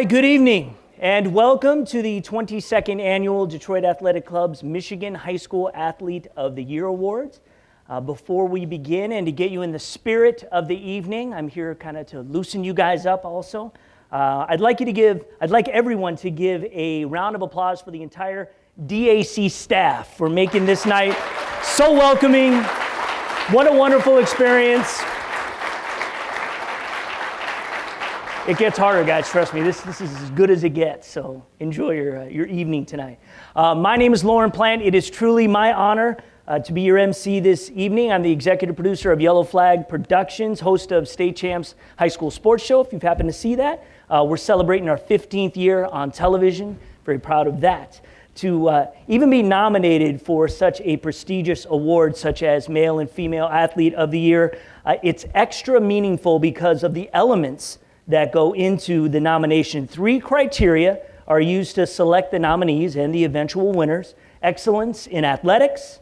right, good evening, and welcome to the 22nd Annual Detroit Athletic Club's Michigan High School Athlete of the Year Awards. Before we begin, and to get you in the spirit of the evening, I'm here kind of to loosen you guys up also. I'd like everyone to give a round of applause for the entire DAC staff for making this night so welcoming. What a wonderful experience. It gets harder, guys, trust me. This is as good as it gets, so enjoy your evening tonight. My name is Lauren Plant. It is truly my honor to be your MC this evening. I'm the executive producer of Yellow Flag Productions, host of State Champs High School Sports Show, if you've happened to see that. We're celebrating our 15th year on television. Very proud of that. To even be nominated for such a prestigious award such as Male and Female Athlete of the Year, it's extra meaningful because of the elements that go into the nomination. 3 criteria are used to select the nominees and the eventual winners: excellence in athletics,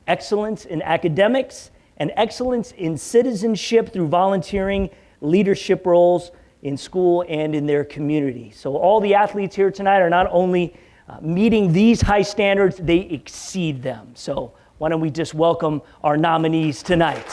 excellence in academics, and excellence in citizenship through volunteering leadership roles in school and in their community. So all the athletes here tonight are not only meeting these high standards, they exceed them. So why don't we just welcome our nominees tonight.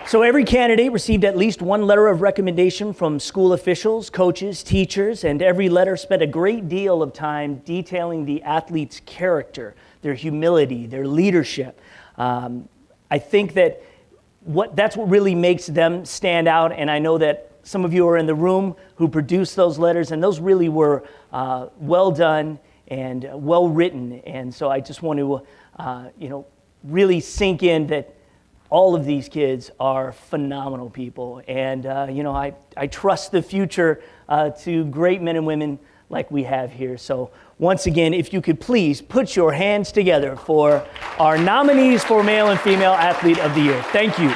So every candidate received at least one letter of recommendation from school officials, coaches, teachers, and every letter spent a great deal of time detailing the athlete's character, their humility, their leadership. I think that that's what really makes them stand out, and I know that some of you are in the room who produced those letters, and those really were well done and well written. And so I just want to, really sink in that all of these kids are phenomenal people, and I trust the future to great men and women like we have here. So once again, if you could please put your hands together for our nominees for Male and Female Athlete of the Year. Thank you.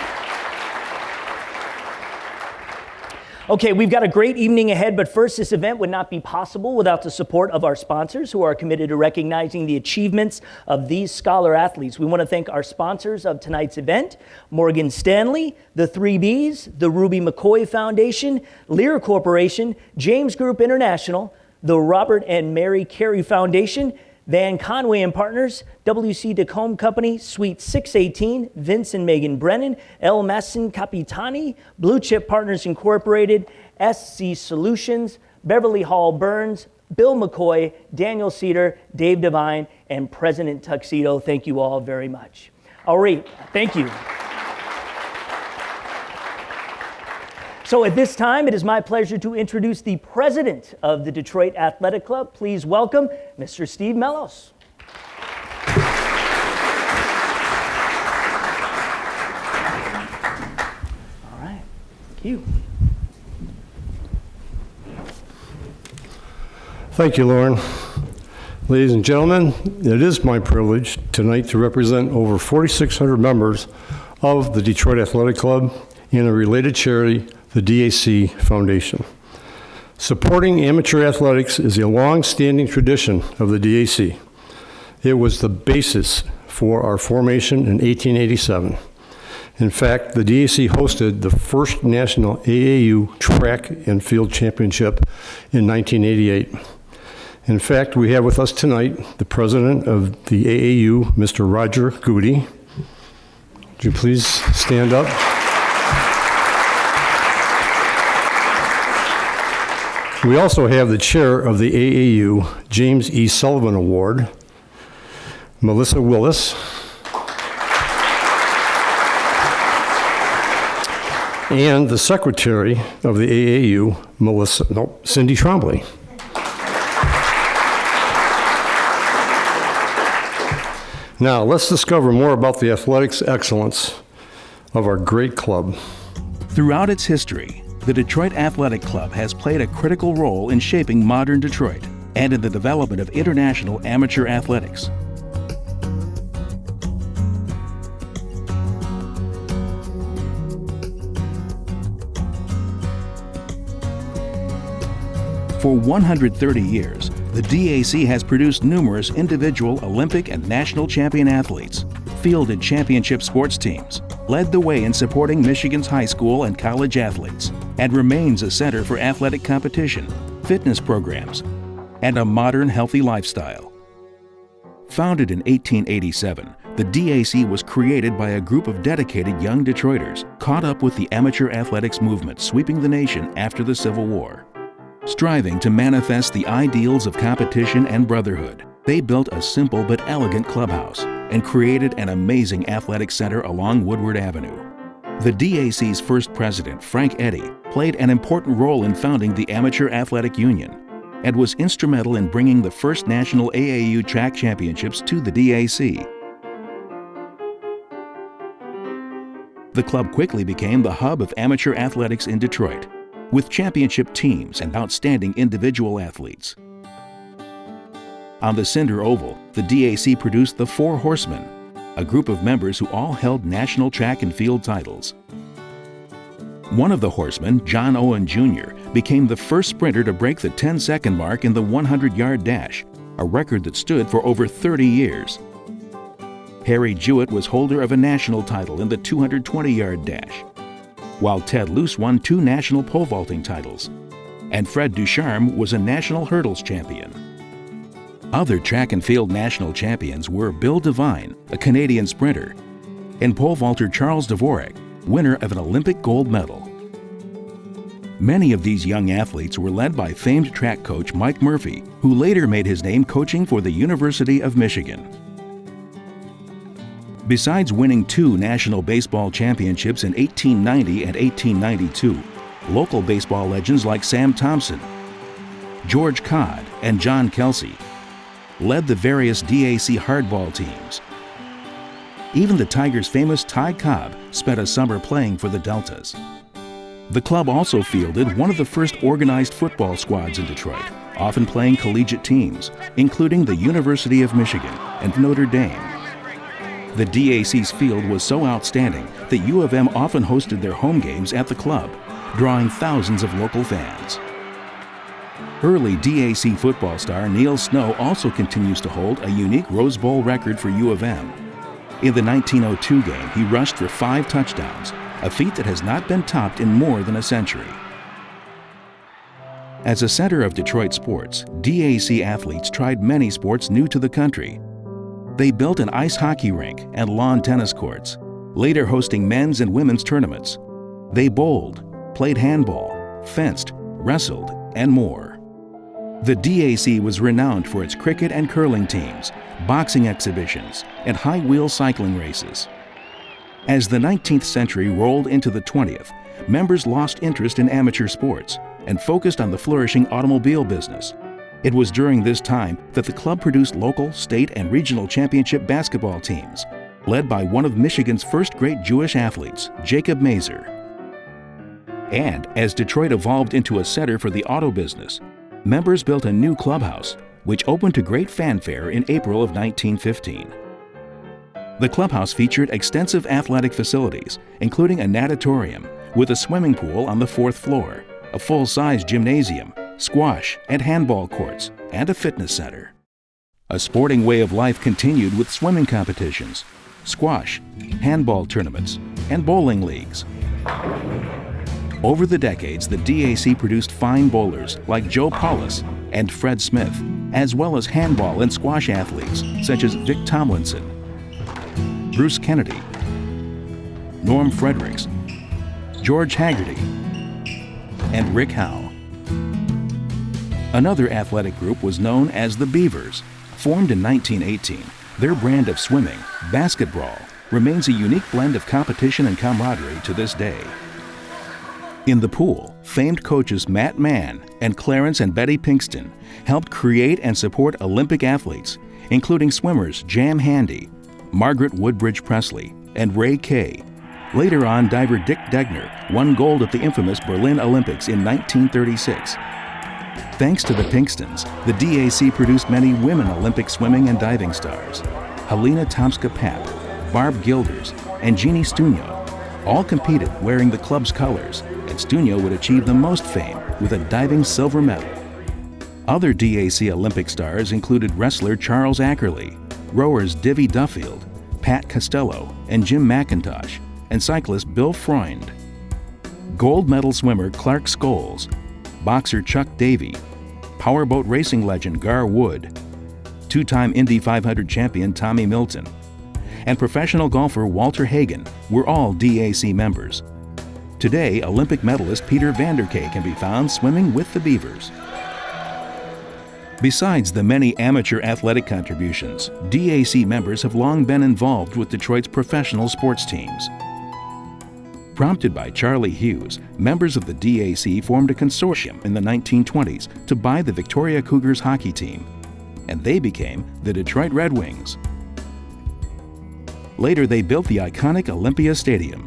Okay, we've got a great evening ahead, but first, this event would not be possible without the support of our sponsors who are committed to recognizing the achievements of these scholar athletes. We want to thank our sponsors of tonight's event: Morgan Stanley, the 3Bs, the Ruby McCoy Foundation, Lear Corporation, James Group International, the Robert and Mary Carey Foundation, Van Conway and Partners, WC Decombe Company, Suite 618, Vince and Megan Brennan, El Masson Capitani, Blue Chip Partners Incorporated, SC Solutions, Beverly Hall Burns, Bill McCoy, Daniel Cedar, Dave Devine, and President Tuxedo. Thank you all very much. All right, thank you. So at this time, it is my pleasure to introduce the president of the Detroit Athletic Club. Please welcome Mr. Steve Mellos. All right, thank you. Thank you, Lauren. Ladies and gentlemen, it is my privilege tonight to represent over 4,600 members of the Detroit Athletic Club and a related charity, the DAC Foundation. Supporting amateur athletics is a long-standing tradition of the DAC. It was the basis for our formation in 1887. In fact, the DAC hosted the first national AAU track and field championship in 1988. In fact, we have with us tonight the president of the AAU, Mr. Roger Goody. Would you please stand up? We also have the chair of the AAU James E. Sullivan Award, Melissa Willis, and the secretary of the AAU, Cindy Trombley. Now, let's discover more about the athletics excellence of our great club. Throughout its history, the Detroit Athletic Club has played a critical role in shaping modern Detroit and in the development of international amateur athletics. For 130 years, the DAC has produced numerous individual Olympic and national champion athletes, fielded championship sports teams, led the way in supporting Michigan's high school and college athletes, and remains a center for athletic competition, fitness programs, and a modern, healthy lifestyle. Founded in 1887, the DAC was created by a group of dedicated young Detroiters caught up with the amateur athletics movement sweeping the nation after the Civil War. Striving to manifest the ideals of competition and brotherhood, they built a simple but elegant clubhouse and created an amazing athletic center along Woodward Avenue. The DAC's first president, Frank Eddy, played an important role in founding the Amateur Athletic Union and was instrumental in bringing the first national AAU track championships to the DAC. The club quickly became the hub of amateur athletics in Detroit, with championship teams and outstanding individual athletes. On the Cinder Oval, the DAC produced the Four Horsemen, a group of members who all held national track and field titles. One of the horsemen, John Owen Jr., became the first sprinter to break the 10-second mark in the 100-yard dash, a record that stood for over 30 years. Harry Jewett was holder of a national title in the 220-yard dash, while Ted Luce won 2 national pole vaulting titles, and Fred Ducharme was a national hurdles champion. Other track and field national champions were Bill Devine, a Canadian sprinter, and pole vaulter Charles Dvorak, winner of an Olympic gold medal. Many of these young athletes were led by famed track coach Mike Murphy, who later made his name coaching for the University of Michigan. Besides winning 2 national baseball championships in 1890 and 1892, local baseball legends like Sam Thompson, George Codd, and John Kelsey led the various DAC hardball teams. Even the Tigers' famous Ty Cobb spent a summer playing for the Deltas. The club also fielded one of the first organized football squads in Detroit, often playing collegiate teams, including the University of Michigan and Notre Dame. The DAC's field was so outstanding that U of M often hosted their home games at the club, drawing thousands of local fans. Early DAC football star Neil Snow also continues to hold a unique Rose Bowl record for U of M. In the 1902 game, he rushed for 5 touchdowns, a feat that has not been topped in more than a century. As a center of Detroit sports, DAC athletes tried many sports new to the country. They built an ice hockey rink and lawn tennis courts, later hosting men's and women's tournaments. They bowled, played handball, fenced, wrestled, and more. The DAC was renowned for its cricket and curling teams, boxing exhibitions, and high-wheel cycling races. As the 19th century rolled into the 20th, members lost interest in amateur sports and focused on the flourishing automobile business. It was during this time that the club produced local, state, and regional championship basketball teams, led by one of Michigan's first great Jewish athletes, Jacob Mazer. And as Detroit evolved into a center for the auto business, members built a new clubhouse, which opened to great fanfare in April of 1915. The clubhouse featured extensive athletic facilities, including a natatorium with a swimming pool on the 4th floor, a full-size gymnasium, squash and handball courts, and a fitness center. A sporting way of life continued with swimming competitions, squash, handball tournaments, and bowling leagues. Over the decades, the DAC produced fine bowlers like Joe Paulus and Fred Smith, as well as handball and squash athletes such as Vic Tomlinson, Bruce Kennedy, Norm Fredericks, George Haggerty, and Rick Howe. Another athletic group was known as the Beavers. Formed in 1918, their brand of swimming, basketball, remains a unique blend of competition and camaraderie to this day. In the pool, famed coaches Matt Mann and Clarence and Betty Pinkston helped create and support Olympic athletes, including swimmers Jam Handy, Margaret Woodbridge Presley, and Ray Kay. Later on, diver Dick Degner won gold at the infamous Berlin Olympics in 1936. Thanks to the Pinkstons, the DAC produced many women Olympic swimming and diving stars. Helena Tomska-Papp, Barb Gilders, and Jeannie Stuño all competed wearing the club's colors, and Stuño would achieve the most fame with a diving silver medal. Other DAC Olympic stars included wrestler Charles Ackerley, rowers Divvy Duffield, Pat Costello, and Jim McIntosh, and cyclist Bill Freund. Gold medal swimmer Clark Scholes, boxer Chuck Davey, powerboat racing legend Gar Wood, two-time Indy 500 champion Tommy Milton, and professional golfer Walter Hagen were all DAC members. Today, Olympic medalist Peter Vanderkay can be found swimming with the Beavers. Besides the many amateur athletic contributions, DAC members have long been involved with Detroit's professional sports teams. Prompted by Charlie Hughes, members of the DAC formed a consortium in the 1920s to buy the Victoria Cougars hockey team, and they became the Detroit Red Wings. Later, they built the iconic Olympia Stadium.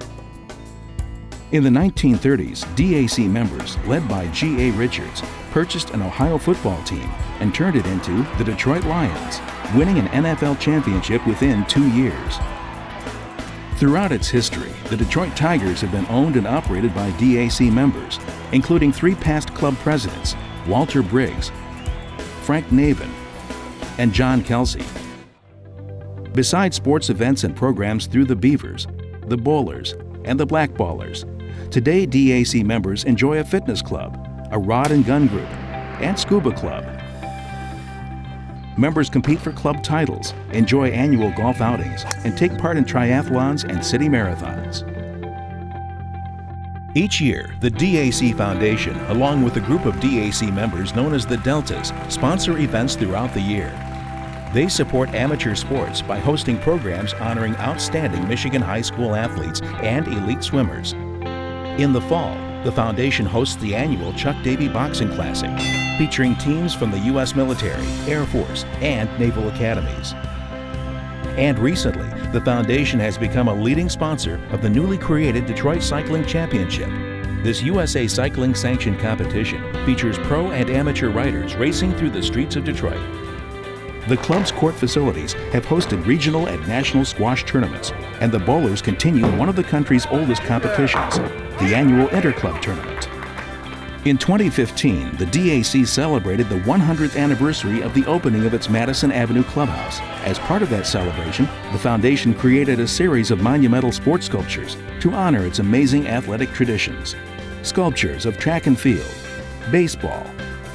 In the 1930s, DAC members, led by G.A. Richards, purchased an Ohio football team and turned it into the Detroit Lions, winning an NFL championship within 2 years. Throughout its history, the Detroit Tigers have been owned and operated by DAC members, including 3 past club presidents, Walter Briggs, Frank Navin, and John Kelsey. Besides sports events and programs through the Beavers, the Bowlers, and the Blackballers, today DAC members enjoy a fitness club, a rod and gun group, and scuba club. Members compete for club titles, enjoy annual golf outings, and take part in triathlons and city marathons. Each year, the DAC Foundation, along with a group of DAC members known as the Deltas, sponsor events throughout the year. They support amateur sports by hosting programs honoring outstanding Michigan high school athletes and elite swimmers. In the fall, the foundation hosts the annual Chuck Davey Boxing Classic, featuring teams from the U.S. military, Air Force, and naval academies. And recently, the foundation has become a leading sponsor of the newly created Detroit Cycling Championship. This USA Cycling sanctioned competition features pro and amateur riders racing through the streets of Detroit. The club's court facilities have hosted regional and national squash tournaments, and the Bowlers continue one of the country's oldest competitions, the annual Interclub Tournament. In 2015, the DAC celebrated the 100th anniversary of the opening of its Madison Avenue Clubhouse. As part of that celebration, the foundation created a series of monumental sports sculptures to honor its amazing athletic traditions. Sculptures of track and field, baseball,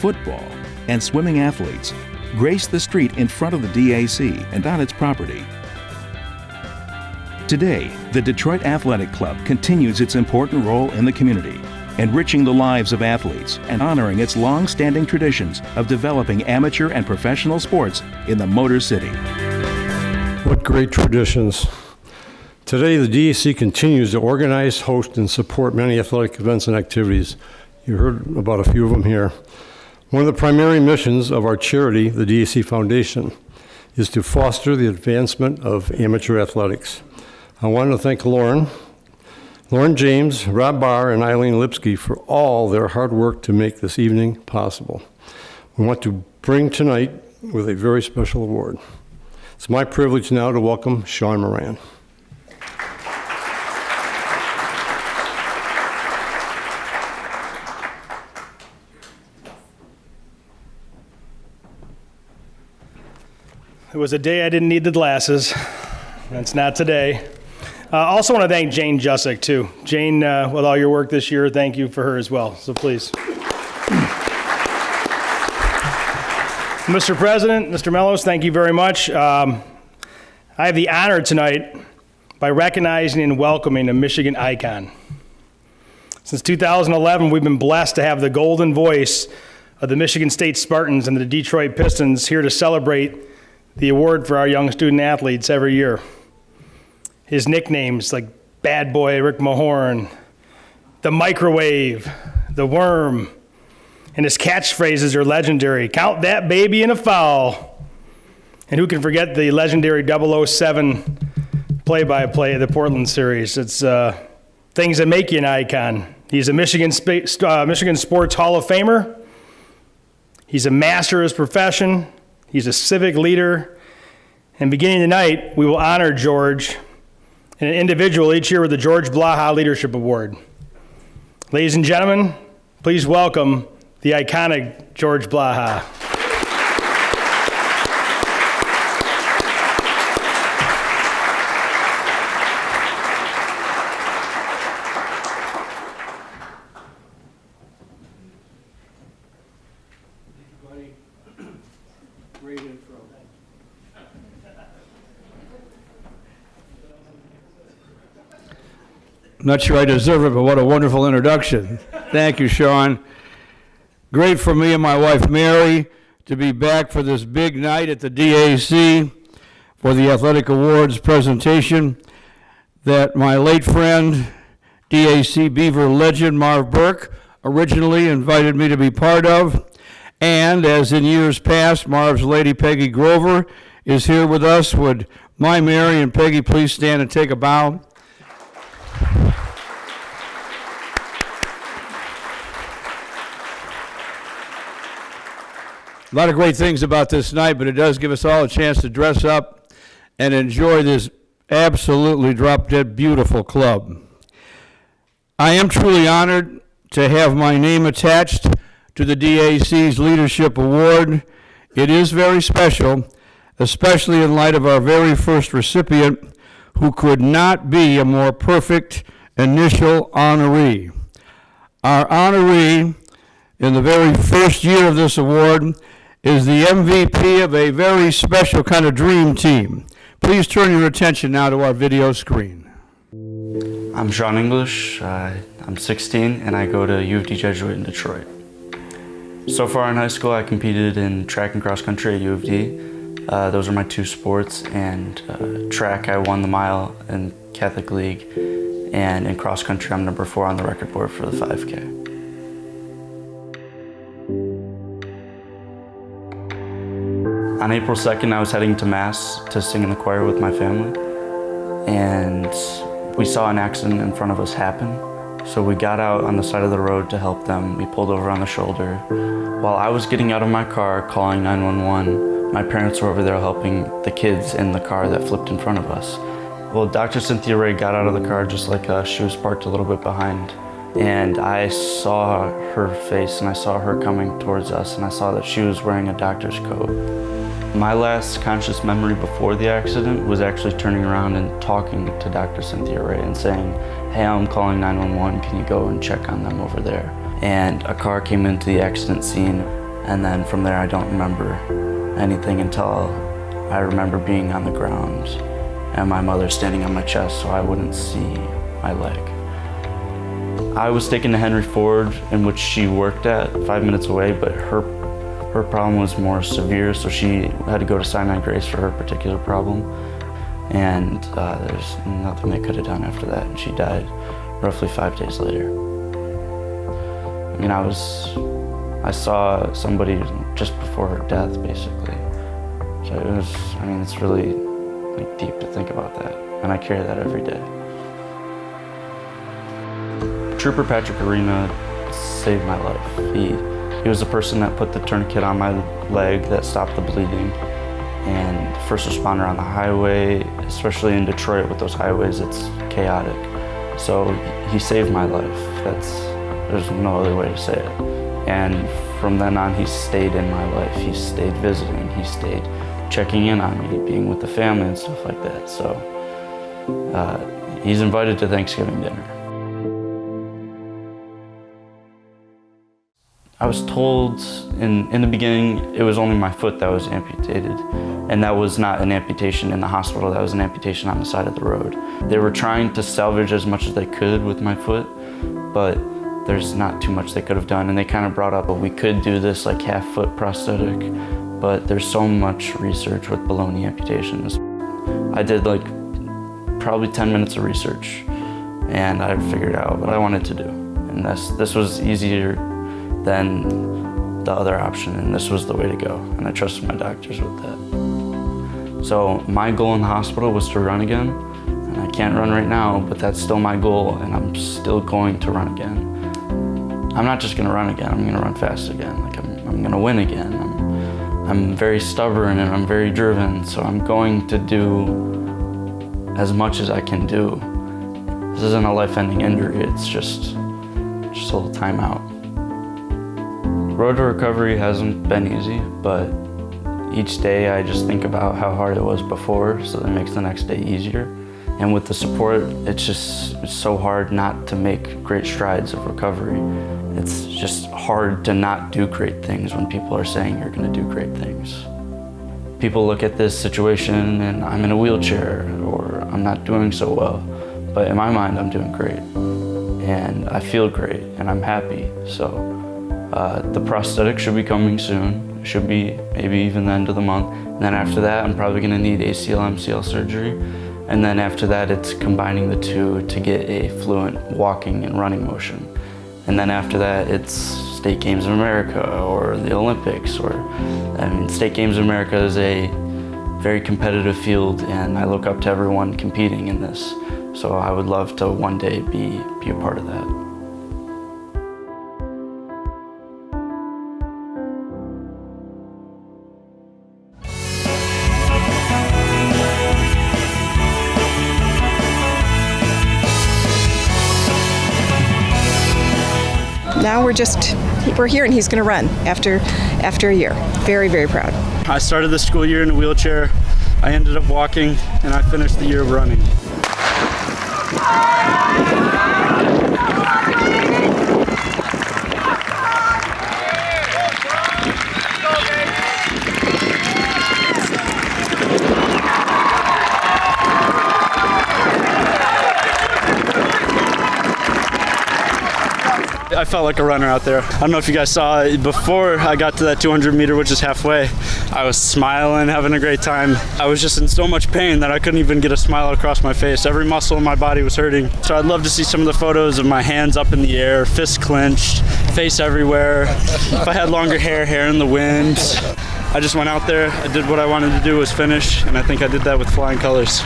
football, and swimming athletes grace the street in front of the DAC and on its property. Today, the Detroit Athletic Club continues its important role in the community, enriching the lives of athletes and honoring its long-standing traditions of developing amateur and professional sports in the Motor City. What great traditions. Today, the DAC continues to organize, host, and support many athletic events and activities. You heard about a few of them here. One of the primary missions of our charity, the DAC Foundation, is to foster the advancement of amateur athletics. I want to thank Lauren James, Rob Barr, and Eileen Lipsky for all their hard work to make this evening possible. We want to bring tonight with a very special award. It's my privilege now to welcome Sean Moran. It was a day I didn't need the glasses. That's not today. I also want to thank Jane Jussick, too. Jane, with all your work this year, thank you for her as well. So please. Mr. President, Mr. Mellos, thank you very much. I have the honor tonight by recognizing and welcoming a Michigan icon. Since 2011, we've been blessed to have the golden voice of the Michigan State Spartans and the Detroit Pistons here to celebrate the award for our young student athletes every year. His nicknames like Bad Boy Rick Mahorn, the Microwave, the Worm, and his catchphrases are legendary. Count that baby in a foul. And who can forget the legendary 007 play-by-play of the Portland series? It's things that make you an icon. He's a Michigan Sports Hall of Famer. He's a master of his profession. He's a civic leader. And beginning tonight, we will honor George and an individual each year with the George Blaha Leadership Award. Ladies and gentlemen, please welcome the iconic George Blaha. Not sure I deserve it, but what a wonderful introduction. Thank you, Sean. Great for me and my wife, Mary, to be back for this big night at the DAC for the Athletic Awards presentation that my late friend, DAC Beaver legend Marv Burke, originally invited me to be part of. And as in years past, Marv's lady, Peggy Grover, is here with us. Would my Mary and Peggy please stand and take a bow? A lot of great things about this night, but it does give us all a chance to dress up and enjoy this absolutely drop-dead beautiful club. I am truly honored to have my name attached to the DAC's Leadership Award. It is very special, especially in light of our very first recipient, who could not be a more perfect initial honoree. Our honoree in the very first year of this award is the MVP of a very special kind of dream team. Please turn your attention now to our video screen. I'm Sean English, I'm 16 and I go to U of D Jesuit in Detroit. So far in high school I competed in track and cross country at U of D. Those are my two sports, and track I won the mile in Catholic League, and in cross country I'm number 4 on the record board for the 5K. On April 2nd, I was heading to Mass to sing in the choir with my family, and we saw an accident in front of us happen. So we got out on the side of the road to help them. We pulled over on the shoulder. While I was getting out of my car, calling 911, my parents were over there helping the kids in the car that flipped in front of us. Well, Dr. Cynthia Ray got out of the car just like us. She was parked a little bit behind. And I saw her face, and I saw her coming towards us, and I saw that she was wearing a doctor's coat. My last conscious memory before the accident was actually turning around and talking to Dr. Cynthia Ray and saying, "Hey, I'm calling 911, can you go and check on them over there?" And a car came into the accident scene, and then from there I don't remember anything until I remember being on the ground and my mother standing on my chest so I wouldn't see my leg. I was taken to Henry Ford, in which she worked at, 5 minutes away, but her problem was more severe, so she had to go to Sinai Grace for her particular problem. And there's nothing they could have done after that, and she died roughly 5 days later. I mean, I saw somebody just before her death, basically. So it was, I mean, it's really like deep to think about that, and I carry that every day. Trooper Patrick Arena saved my life. He was the person that put the tourniquet on my leg that stopped the bleeding. And first responder on the highway, especially in Detroit with those highways, it's chaotic. So he saved my life. There's no other way to say it. And from then on, he stayed in my life. He stayed visiting. He stayed checking in on me, being with the family and stuff like that. So he's invited to Thanksgiving dinner. I was told in the beginning it was only my foot that was amputated, and that was not an amputation in the hospital, that was an amputation on the side of the road. They were trying to salvage as much as they could with my foot, but there's not too much they could have done, and they kind of brought up, we could do this like half-foot prosthetic, but there's so much research with baloney amputations. I did like probably 10 minutes of research, and I figured out what I wanted to do, and this was easier than the other option, and this was the way to go, and I trusted my doctors with that. So my goal in the hospital was to run again, and I can't run right now, but that's still my goal, and I'm still going to run again. I'm not just gonna run again, I'm gonna run fast again. Like I'm gonna win again. I'm very stubborn and I'm very driven, so I'm going to do as much as I can do. This isn't a life-ending injury, it's just a little timeout. Road to recovery hasn't been easy, but each day I just think about how hard it was before, so that makes the next day easier. And with the support, it's so hard not to make great strides of recovery. It's just hard to not do great things when people are saying you're gonna do great things. People look at this situation and I'm in a wheelchair or I'm not doing so well, but in my mind, I'm doing great. And I feel great, and I'm happy. So the prosthetic should be coming soon. It should be maybe even the end of the month. And then after that, I'm probably gonna need ACL, MCL surgery. And then after that, it's combining the two to get a fluent walking and running motion. And then after that, it's State Games of America or the Olympics. State Games of America is a very competitive field, and I look up to everyone competing in this. So I would love to one day be a part of that. Now we're here and he's going to run after a year. Very, very proud. I started the school year in a wheelchair. I ended up walking, and I finished the year running. I felt like a runner out there. I don't know if you guys saw it. Before I got to that 200 meter, which is halfway, I was smiling, having a great time. I was just in so much pain that I couldn't even get a smile across my face. Every muscle in my body was hurting. So I'd love to see some of the photos of my hands up in the air, fists clenched, face everywhere. If I had longer hair in the wind. I just went out there, I did what I wanted to do, was finish, and I think I did that with flying colors.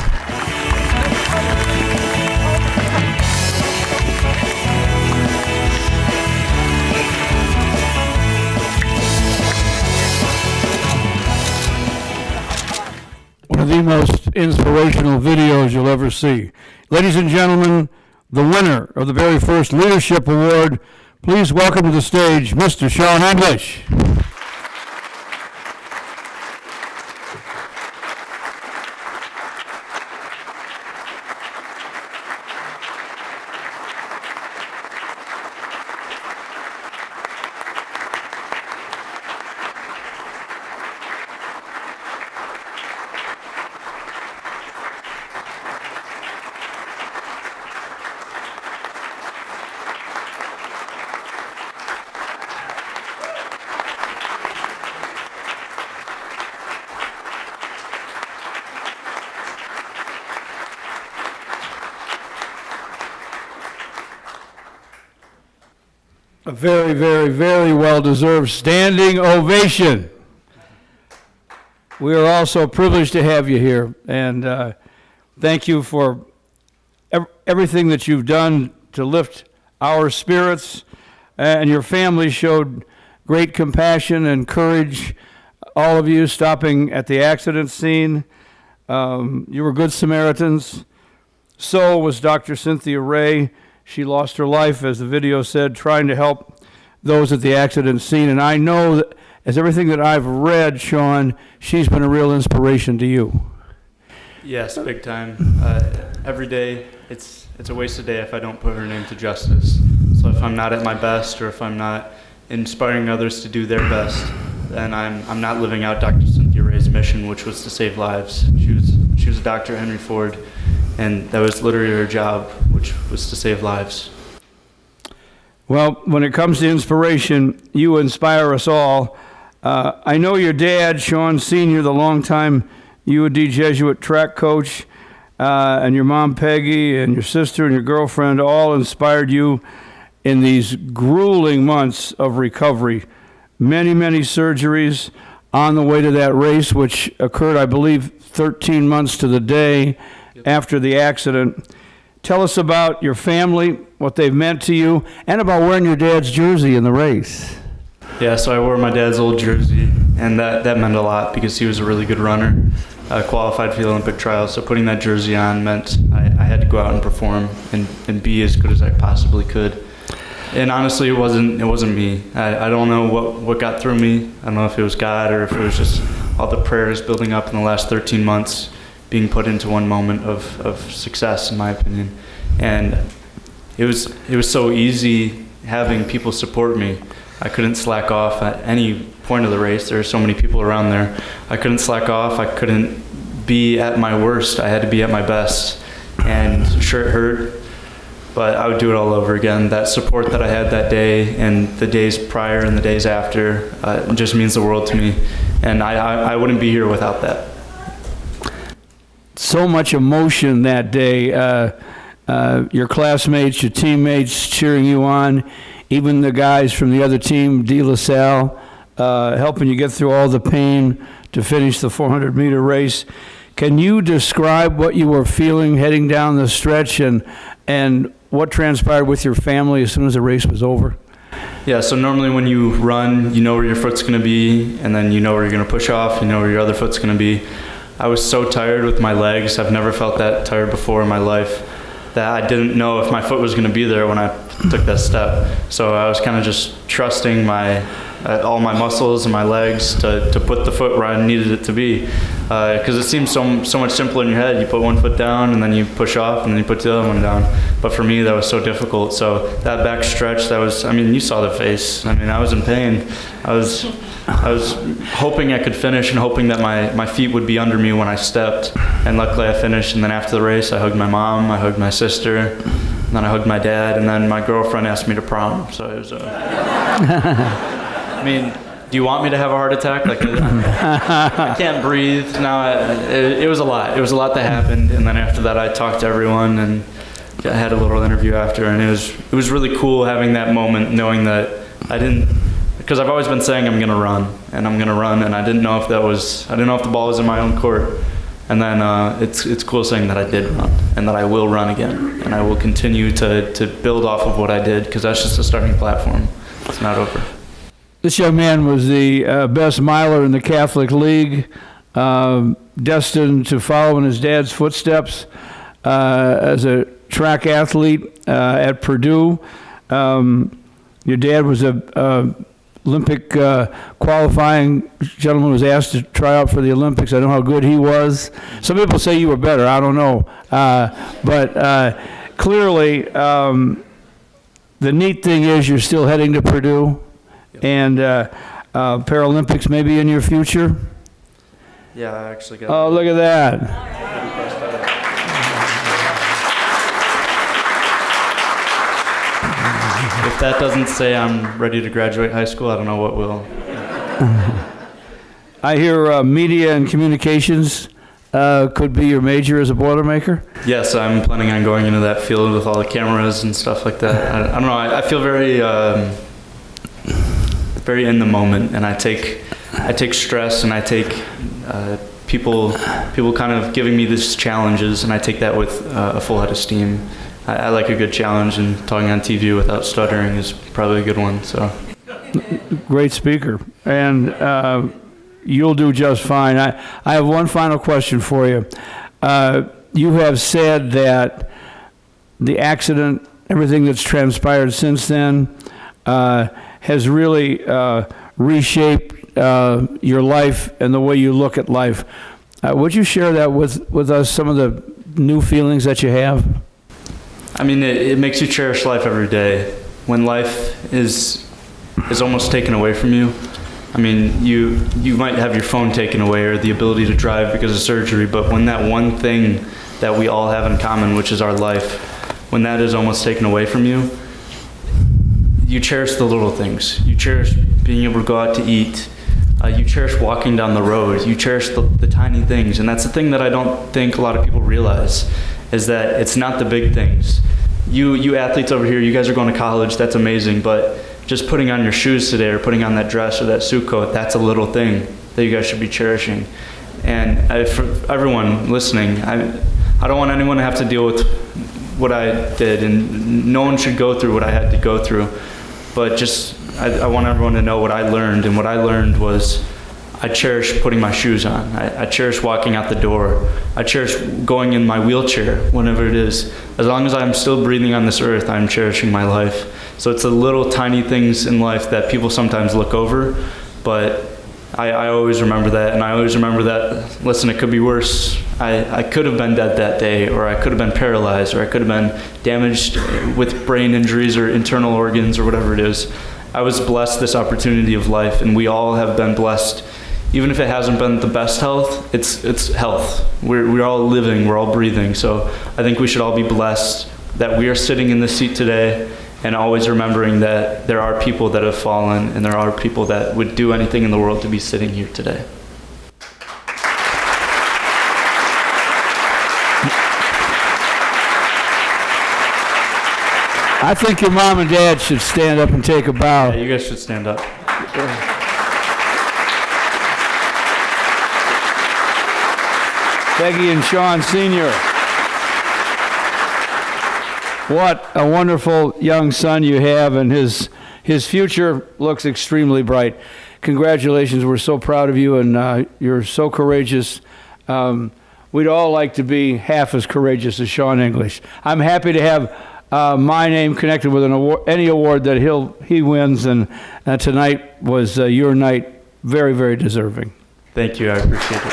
One of the most inspirational videos you'll ever see. Ladies and gentlemen, the winner of the very first Leadership Award, please welcome to the stage Mr. Sean English. A very, very, very well-deserved standing ovation. We are also privileged to have you here, and thank you for everything that you've done to lift our spirits, and your family showed great compassion and courage, all of you stopping at the accident scene. You were good Samaritans. So was Dr. Cynthia Ray. She lost her life, as the video said, trying to help those at the accident scene. And I know that, as everything that I've read, Sean, she's been a real inspiration to you. Yes, big time. Every day, it's a wasted day if I don't put her name to justice. So if I'm not at my best, or if I'm not inspiring others to do their best, then I'm not living out Dr. Cynthia Ray's mission, which was to save lives. She was a doctor, Henry Ford, and that was literally her job, which was to save lives. Well, when it comes to inspiration, you inspire us all. I know your dad, Sean Sr., the longtime UAD Jesuit track coach, and your mom, Peggy, and your sister and your girlfriend all inspired you in these grueling months of recovery. Many, many surgeries on the way to that race, which occurred, I believe, 13 months to the day after the accident. Tell us about your family, what they've meant to you, and about wearing your dad's jersey in the race. Yeah, so I wore my dad's old jersey, and that meant a lot because he was a really good runner, qualified for the Olympic trials. So putting that jersey on meant I had to go out and perform and be as good as I possibly could. And honestly, it wasn't me. I don't know what got through me. I don't know if it was God or if it was just all the prayers building up in the last 13 months being put into one moment of success, in my opinion. And it was so easy having people support me. I couldn't slack off at any point of the race. There were so many people around there. I couldn't slack off. I couldn't be at my worst. I had to be at my best. and sure, it hurt, but I would do it all over again. That support that I had that day and the days prior and the days after just means the world to me, and I wouldn't be here without that. So much emotion that day. Your classmates, your teammates cheering you on, even the guys from the other team, De La Salle, helping you get through all the pain to finish the 400-meter race. Can you describe what you were feeling heading down the stretch and what transpired with your family as soon as the race was over? Yeah, so normally when you run, you know where your foot's going to be, and then you know where you're going to push off, you know where your other foot's going to be. I was so tired with my legs. I've never felt that tired before in my life, that I didn't know if my foot was going to be there when I took that step. So I was kind of just trusting all my muscles and my legs to put the foot where I needed it to be. Because it seems so much simpler in your head. You put one foot down and then you push off and then you put the other one down. But for me, that was so difficult. So that back stretch, you saw the face. I was in pain. I was hoping I could finish and hoping that my feet would be under me when I stepped. And luckily I finished. And then after the race, I hugged my mom, I hugged my sister, and then I hugged my dad, and then my girlfriend asked me to prom. So it was do you want me to have a heart attack? I can't breathe now. It was a lot. It was a lot that happened, and then after that, I talked to everyone, and I had a little interview after, and it was really cool having that moment, knowing that because I've always been saying I'm gonna run, and I didn't know if the ball was in my own court, and then it's cool saying that I did run, and that I will run again, and I will continue to build off of what I did, because that's just a starting platform. It's not over. This young man was the best miler in the Catholic League, destined to follow in his dad's footsteps as a track athlete at Purdue. Your dad was a Olympic qualifying gentleman, was asked to try out for the Olympics. I know how good he was. Some people say you were better. I don't know. But clearly, the neat thing is you're still heading to Purdue. And Paralympics maybe in your future? Yeah, I actually got. Oh, look at that. If that doesn't say I'm ready to graduate high school, I don't know what will. I hear media and communications could be your major as a Boilermaker? Yes, I'm planning on going into that field with all the cameras and stuff like that. I don't know, I feel very in the moment, and I take stress, and I take people kind of giving me these challenges, and I take that with a full head of steam. I like a good challenge, and talking on TV without stuttering is probably a good one. So, great speaker, and you'll do just fine. I have one final question for you. You have said that the accident, everything that's transpired since then, has really reshaped your life and the way you look at life. Would you share that with us, some of the new feelings that you have? It makes you cherish life every day. When life is almost taken away from you, you might have your phone taken away or the ability to drive because of surgery, but when that one thing that we all have in common, which is our life, when that is almost taken away from you, you cherish the little things. You cherish being able to go out to eat. You cherish walking down the road. You cherish the tiny things. And that's the thing that I don't think a lot of people realize, is that it's not the big things. You athletes over here, you guys are going to college, that's amazing, but just putting on your shoes today or putting on that dress or that suit coat, that's a little thing that you guys should be cherishing. And for everyone listening, I don't want anyone to have to deal with what I did, and no one should go through what I had to go through. But I want everyone to know what I learned, and what I learned was I cherish putting my shoes on. I cherish walking out the door. I cherish going in my wheelchair, whenever it is. As long as I'm still breathing on this earth, I'm cherishing my life. So it's the little tiny things in life that people sometimes look over, but I always remember that, and I always remember that, listen, it could be worse. I could have been dead that day, or I could have been paralyzed, or I could have been damaged with brain injuries or internal organs or whatever it is. I was blessed this opportunity of life, and we all have been blessed even if it hasn't been the best health, it's health. We're all living, we're all breathing. So I think we should all be blessed that we are sitting in this seat today, and always remembering that there are people that have fallen, and there are people that would do anything in the world to be sitting here today. I think your mom and dad should stand up and take a bow. Yeah, you guys should stand up. Peggy and Sean Sr. What a wonderful young son you have, and his future looks extremely bright. Congratulations, we're so proud of you, and you're so courageous. We'd all like to be half as courageous as Sean English. I'm happy to have my name connected with an award, any award that he wins, and tonight was your night. Very, very deserving. Thank you, I appreciate it.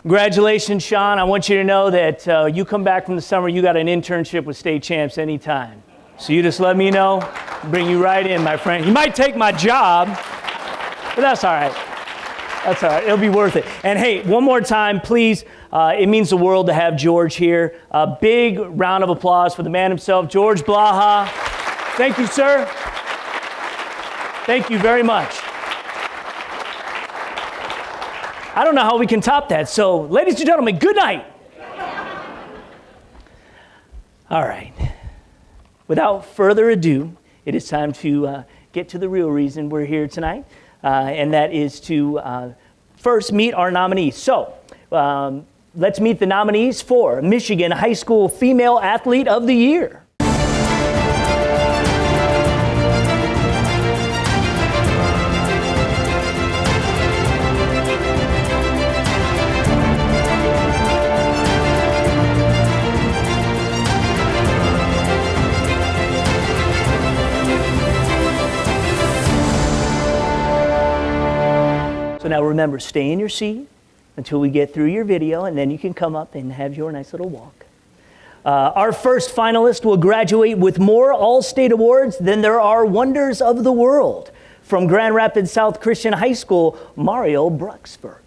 Congratulations, Sean. I want you to know that you come back from the summer, you got an internship with state champs anytime. So you just let me know, bring you right in, my friend. You might take my job, but that's all right. That's all right. It'll be worth it. And hey, one more time, please. It means the world to have George here. A big round of applause for the man himself, George Blaha. Thank you, sir. Thank you very much. I don't know how we can top that. So, ladies and gentlemen, good night. All right. Without further ado, it is time to get to the real reason we're here tonight, and that is to first meet our nominees. So, let's meet the nominees for Michigan High School Female Athlete of the Year. So now remember, stay in your seat until we get through your video, and then you can come up and have your nice little walk. Our first finalist will graduate with more All-State awards than there are wonders of the world. From Grand Rapids South Christian High School, Mario Bruxford.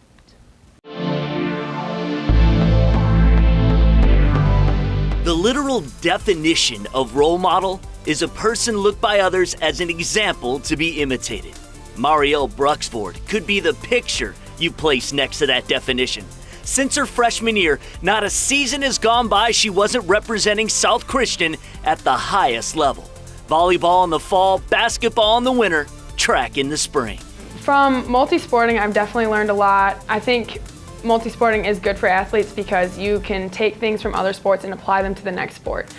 The literal definition of role model is a person looked by others as an example to be imitated. Marielle Bruxford could be the picture you place next to that definition. Since her freshman year, not a season has gone by she wasn't representing South Christian at the highest level. Volleyball in the fall, basketball in the winter, track in the spring. From multisporting, I've definitely learned a lot. I think multisporting is good for athletes because you can take things from other sports and apply them to the next sport.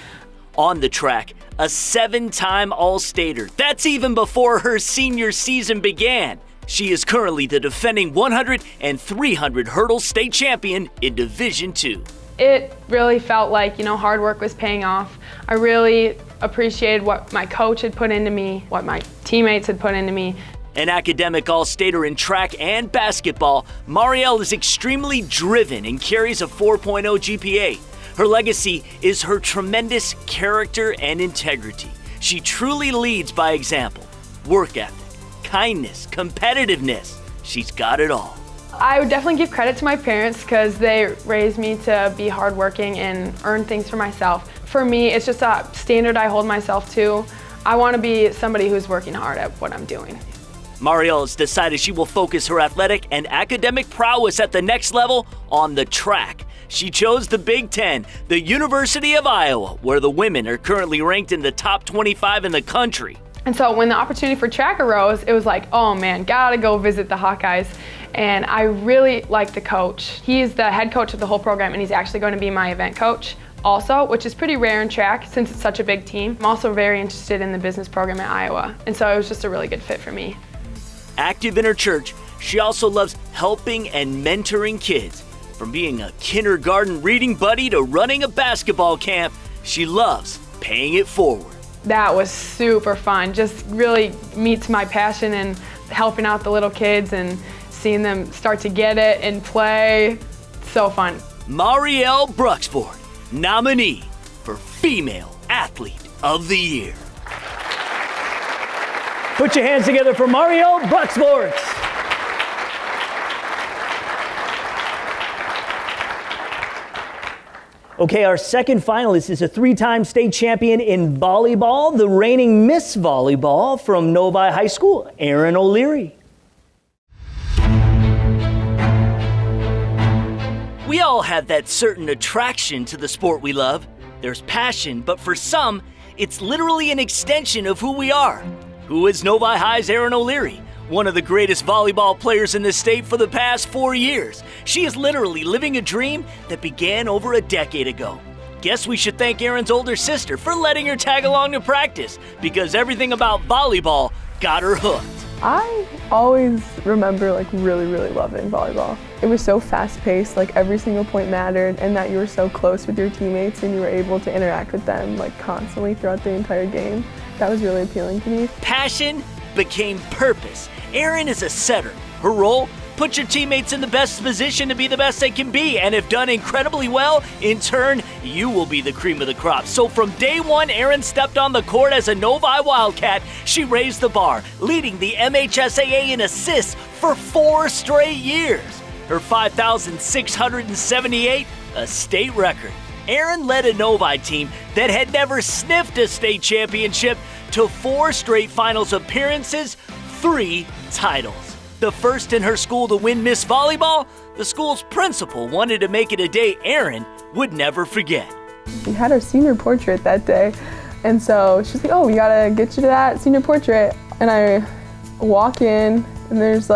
On the track, a 7-time All-Stater. That's even before her senior season began. She is currently the defending 100 and 300 hurdle state champion in Division II. It really felt like, hard work was paying off. I really appreciated what my coach had put into me, what my teammates had put into me. An academic All-Stater in track and basketball, Marielle is extremely driven and carries a 4.0 GPA. Her legacy is her tremendous character and integrity. She truly leads by example. Work ethic, kindness, competitiveness. She's got it all. I would definitely give credit to my parents because they raised me to be hardworking and earn things for myself. For me, it's just a standard I hold myself to. I want to be somebody who's working hard at what I'm doing. Marielle has decided she will focus her athletic and academic prowess at the next level on the track. She chose the Big Ten, the University of Iowa, where the women are currently ranked in the top 25 in the country. And so when the opportunity for track arose, it was like, oh man, gotta go visit the Hawkeyes. And I really like the coach. He's the head coach of the whole program, and he's actually going to be my event coach also, which is pretty rare in track since it's such a big team. I'm also very interested in the business program at Iowa, and so it was just a really good fit for me. Active in her church, she also loves helping and mentoring kids. From being a kindergarten reading buddy to running a basketball camp, she loves paying it forward. That was super fun. Just really meets my passion in helping out the little kids and seeing them start to get it and play. So fun. Marielle Bruxford, nominee for Female Athlete of the Year. Put your hands together for Marielle Bruxford. Okay, our second finalist is a three-time state champion in volleyball, the reigning Miss Volleyball from Novi High School, Erin O'Leary. We all have that certain attraction to the sport we love. There's passion, but for some, it's literally an extension of who we are. Who is Novi High's Erin O'Leary? One of the greatest volleyball players in the state for the past 4 years. She is literally living a dream that began over a decade ago. Guess we should thank Erin's older sister for letting her tag along to practice, because everything about volleyball got her hooked. I always remember really loving volleyball. It was so fast-paced, every single point mattered, and that you were so close with your teammates and you were able to interact with them constantly throughout the entire game. That was really appealing to me. Passion became purpose. Erin is a setter. Her role? Put your teammates in the best position to be the best they can be, and if done incredibly well, in turn, you will be the cream of the crop. So from day one, Erin stepped on the court as a Novi Wildcat. She raised the bar, leading the MHSAA in assists for 4 straight years. Her 5,678, a state record. Erin led a Novi team that had never sniffed a state championship to 4 straight finals appearances, 3 titles. The first in her school to win Miss Volleyball, the school's principal wanted to make it a day Erin would never forget. We had our senior portrait that day, and so she's like, oh, we gotta get you to that senior portrait. And I walk in, and there's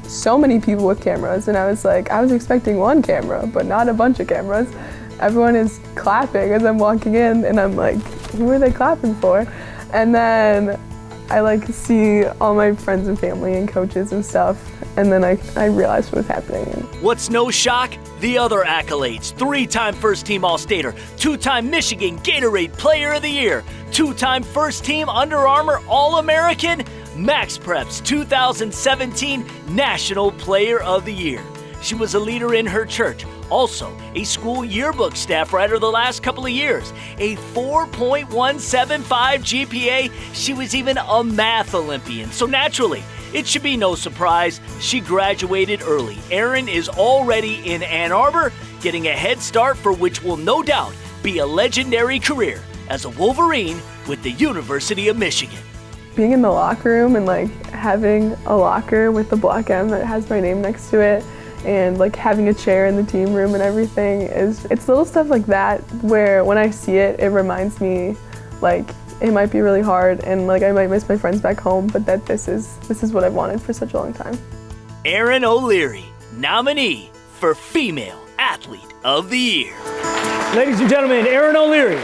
so many people with cameras, and I was expecting 1 camera, but not a bunch of cameras. Everyone is clapping as I'm walking in, and I'm like, who are they clapping for? And then I see all my friends and family and coaches and stuff, and then I realized what was happening. What's no shock? The other accolades. 3-time first-team All-Stater, 2-time Michigan Gatorade Player of the Year, 2-time first-team Under Armour All-American, Max Prep's 2017 National Player of the Year. She was a leader in her church, also a school yearbook staff writer the last couple of years, a 4.175 GPA. She was even a math Olympian, so naturally, it should be no surprise she graduated early. Erin is already in Ann Arbor, getting a head start for which will no doubt be a legendary career as a Wolverine with the University of Michigan. Being in the locker room and having a locker with the Block M that has my name next to it, and having a chair in the team room and everything, it's little stuff like that where when I see it, it reminds me it might be really hard and I might miss my friends back home, but that this is what I've wanted for such a long time. Erin O'Leary, nominee for Female Athlete of the Year. Ladies and gentlemen, Erin O'Leary.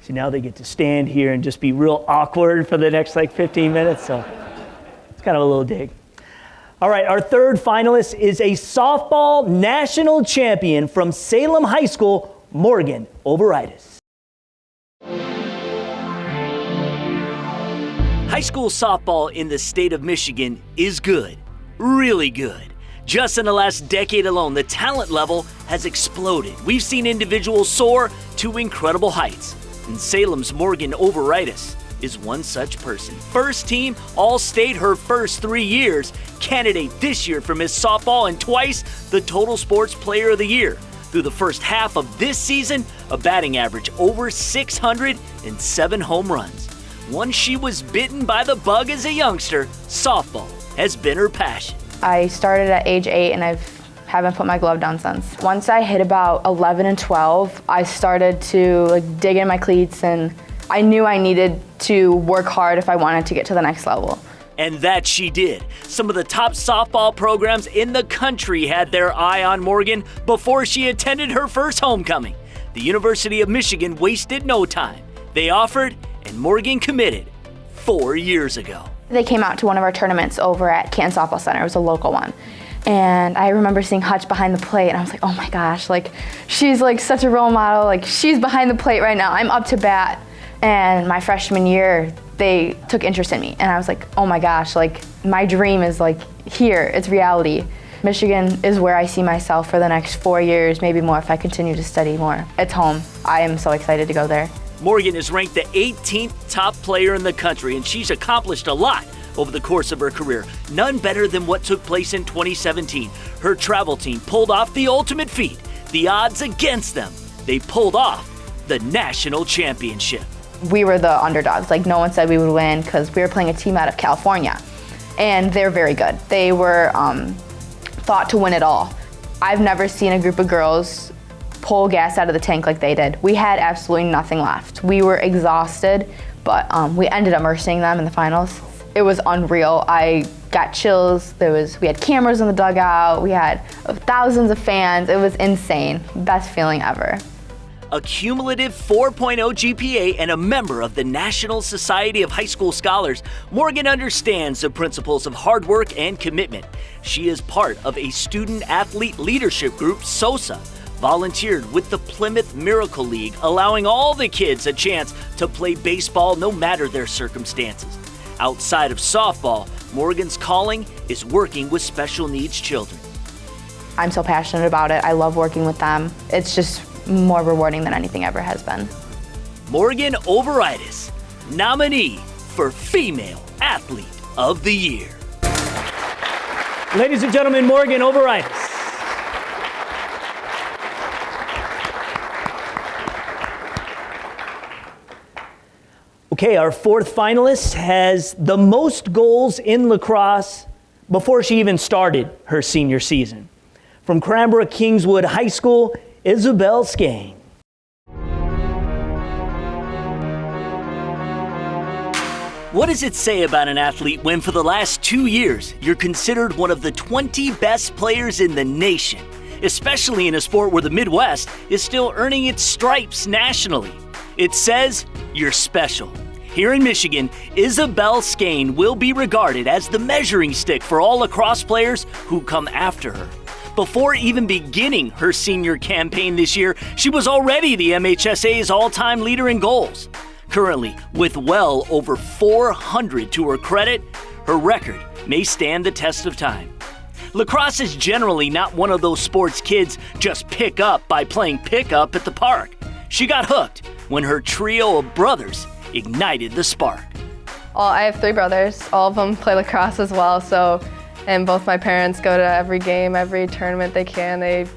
So now they get to stand here and just be real awkward for the next 15 minutes. So it's kind of a little dig. All right, our third finalist is a softball national champion from Salem High School, Morgan Overitis. High school softball in the state of Michigan is good, really good. Just in the last decade alone, the talent level has exploded. We've seen individuals soar to incredible heights. And Salem's Morgan Overitis is one such person. First team All-State her first 3 years, candidate this year for Miss Softball, and twice the Total Sports Player of the Year. Through the first half of this season, a batting average over 607 home runs. Once she was bitten by the bug as a youngster, softball has been her passion. I started at age 8 and haven't put my glove down since. Once I hit about 11 and 12, I started to dig in my cleats, and I knew I needed to work hard if I wanted to get to the next level. And that she did. Some of the top softball programs in the country had their eye on Morgan before she attended her first homecoming. The University of Michigan wasted no time. They offered, and Morgan committed 4 years ago. They came out to one of our tournaments over at Canton Softball Center. It was a local one. And I remember seeing Hutch behind the plate, and I was like, oh my gosh, she's such a role model. She's behind the plate right now. I'm up to bat. And my freshman year, they took interest in me. And I was like, oh my gosh, like my dream is like here, it's reality. Michigan is where I see myself for the next 4 years, maybe more if I continue to study more. It's home. I am so excited to go there. Morgan is ranked the 18th top player in the country, and she's accomplished a lot over the course of her career. None better than what took place in 2017. Her travel team pulled off the ultimate feat. The odds against them. They pulled off the national championship. We were the underdogs. Like, no one said we would win because we were playing a team out of California, and they're very good. They were thought to win it all. I've never seen a group of girls pull gas out of the tank like they did. We had absolutely nothing left. We were exhausted, but we ended up mercing them in the finals. It was unreal. I got chills. We had cameras in the dugout. We had thousands of fans. It was insane. Best feeling ever. A cumulative 4.0 GPA and a member of the National Society of High School Scholars, Morgan understands the principles of hard work and commitment. She is part of a student-athlete leadership group, SOSA, volunteered with the Plymouth Miracle League, allowing all the kids a chance to play baseball no matter their circumstances. Outside of softball, Morgan's calling is working with special needs children. I'm so passionate about it. I love working with them. It's just more rewarding than anything ever has been. Morgan Overitis, nominee for Female Athlete of the Year. Ladies and gentlemen, Morgan Overitis. Okay, our fourth finalist has the most goals in lacrosse before she even started her senior season. From Cranbrook Kingswood High School, Isabel Skane. What does it say about an athlete when for the last 2 years you're considered one of the 20 best players in the nation, especially in a sport where the Midwest is still earning its stripes nationally? It says you're special. Here in Michigan, Isabel Skane will be regarded as the measuring stick for all lacrosse players who come after her. Before even beginning her senior campaign this year, she was already the MHSA's all-time leader in goals. Currently, with well over 400 to her credit, her record may stand the test of time. Lacrosse is generally not one of those sports kids just pick up by playing pickup at the park. She got hooked when her trio of brothers ignited the spark. Well, I have 3 brothers. All of them play lacrosse as well, and both my parents go to every game, every tournament they can. They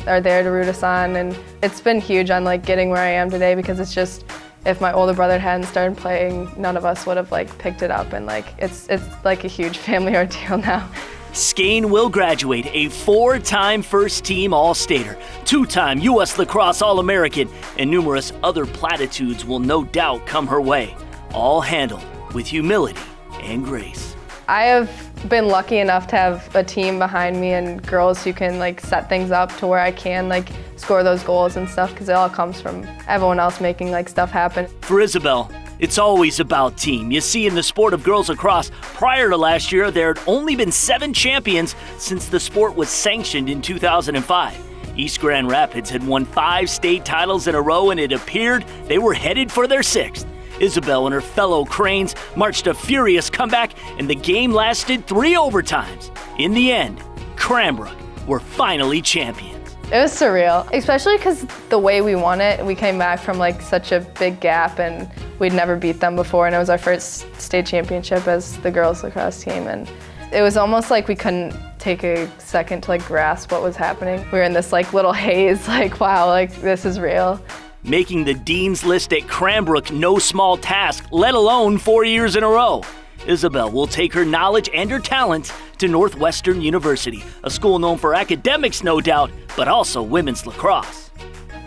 are there to root us on, and it's been huge on getting where I am today, because it's just, if my older brother hadn't started playing, none of us would have picked it up, and it's like a huge family ordeal now. Skane will graduate a 4-time first-team All-Stater, 2-time U.S. Lacrosse All-American, and numerous other platitudes will no doubt come her way, all handled with humility and grace. I have been lucky enough to have a team behind me and girls who can set things up to where I can score those goals and stuff, because it all comes from everyone else making stuff happen. For Isabel, it's always about team. You see, in the sport of girls lacrosse, prior to last year, there had only been 7 champions since the sport was sanctioned in 2005. East Grand Rapids had won 5 state titles in a row, and it appeared they were headed for their 6th. Isabel and her fellow Cranes marched a furious comeback, and the game lasted 3 overtimes. In the end, Cranbrook were finally champions. It was surreal, especially because the way we won it, we came back from such a big gap, and we'd never beat them before, and it was our first state championship as the girls lacrosse team, and it was almost like we couldn't take a second to grasp what was happening. We were in this little haze, wow, this is real. Making the dean's list at Cranbrook no small task, let alone 4 years in a row. Isabel will take her knowledge and her talents to Northwestern University, a school known for academics, no doubt, but also women's lacrosse.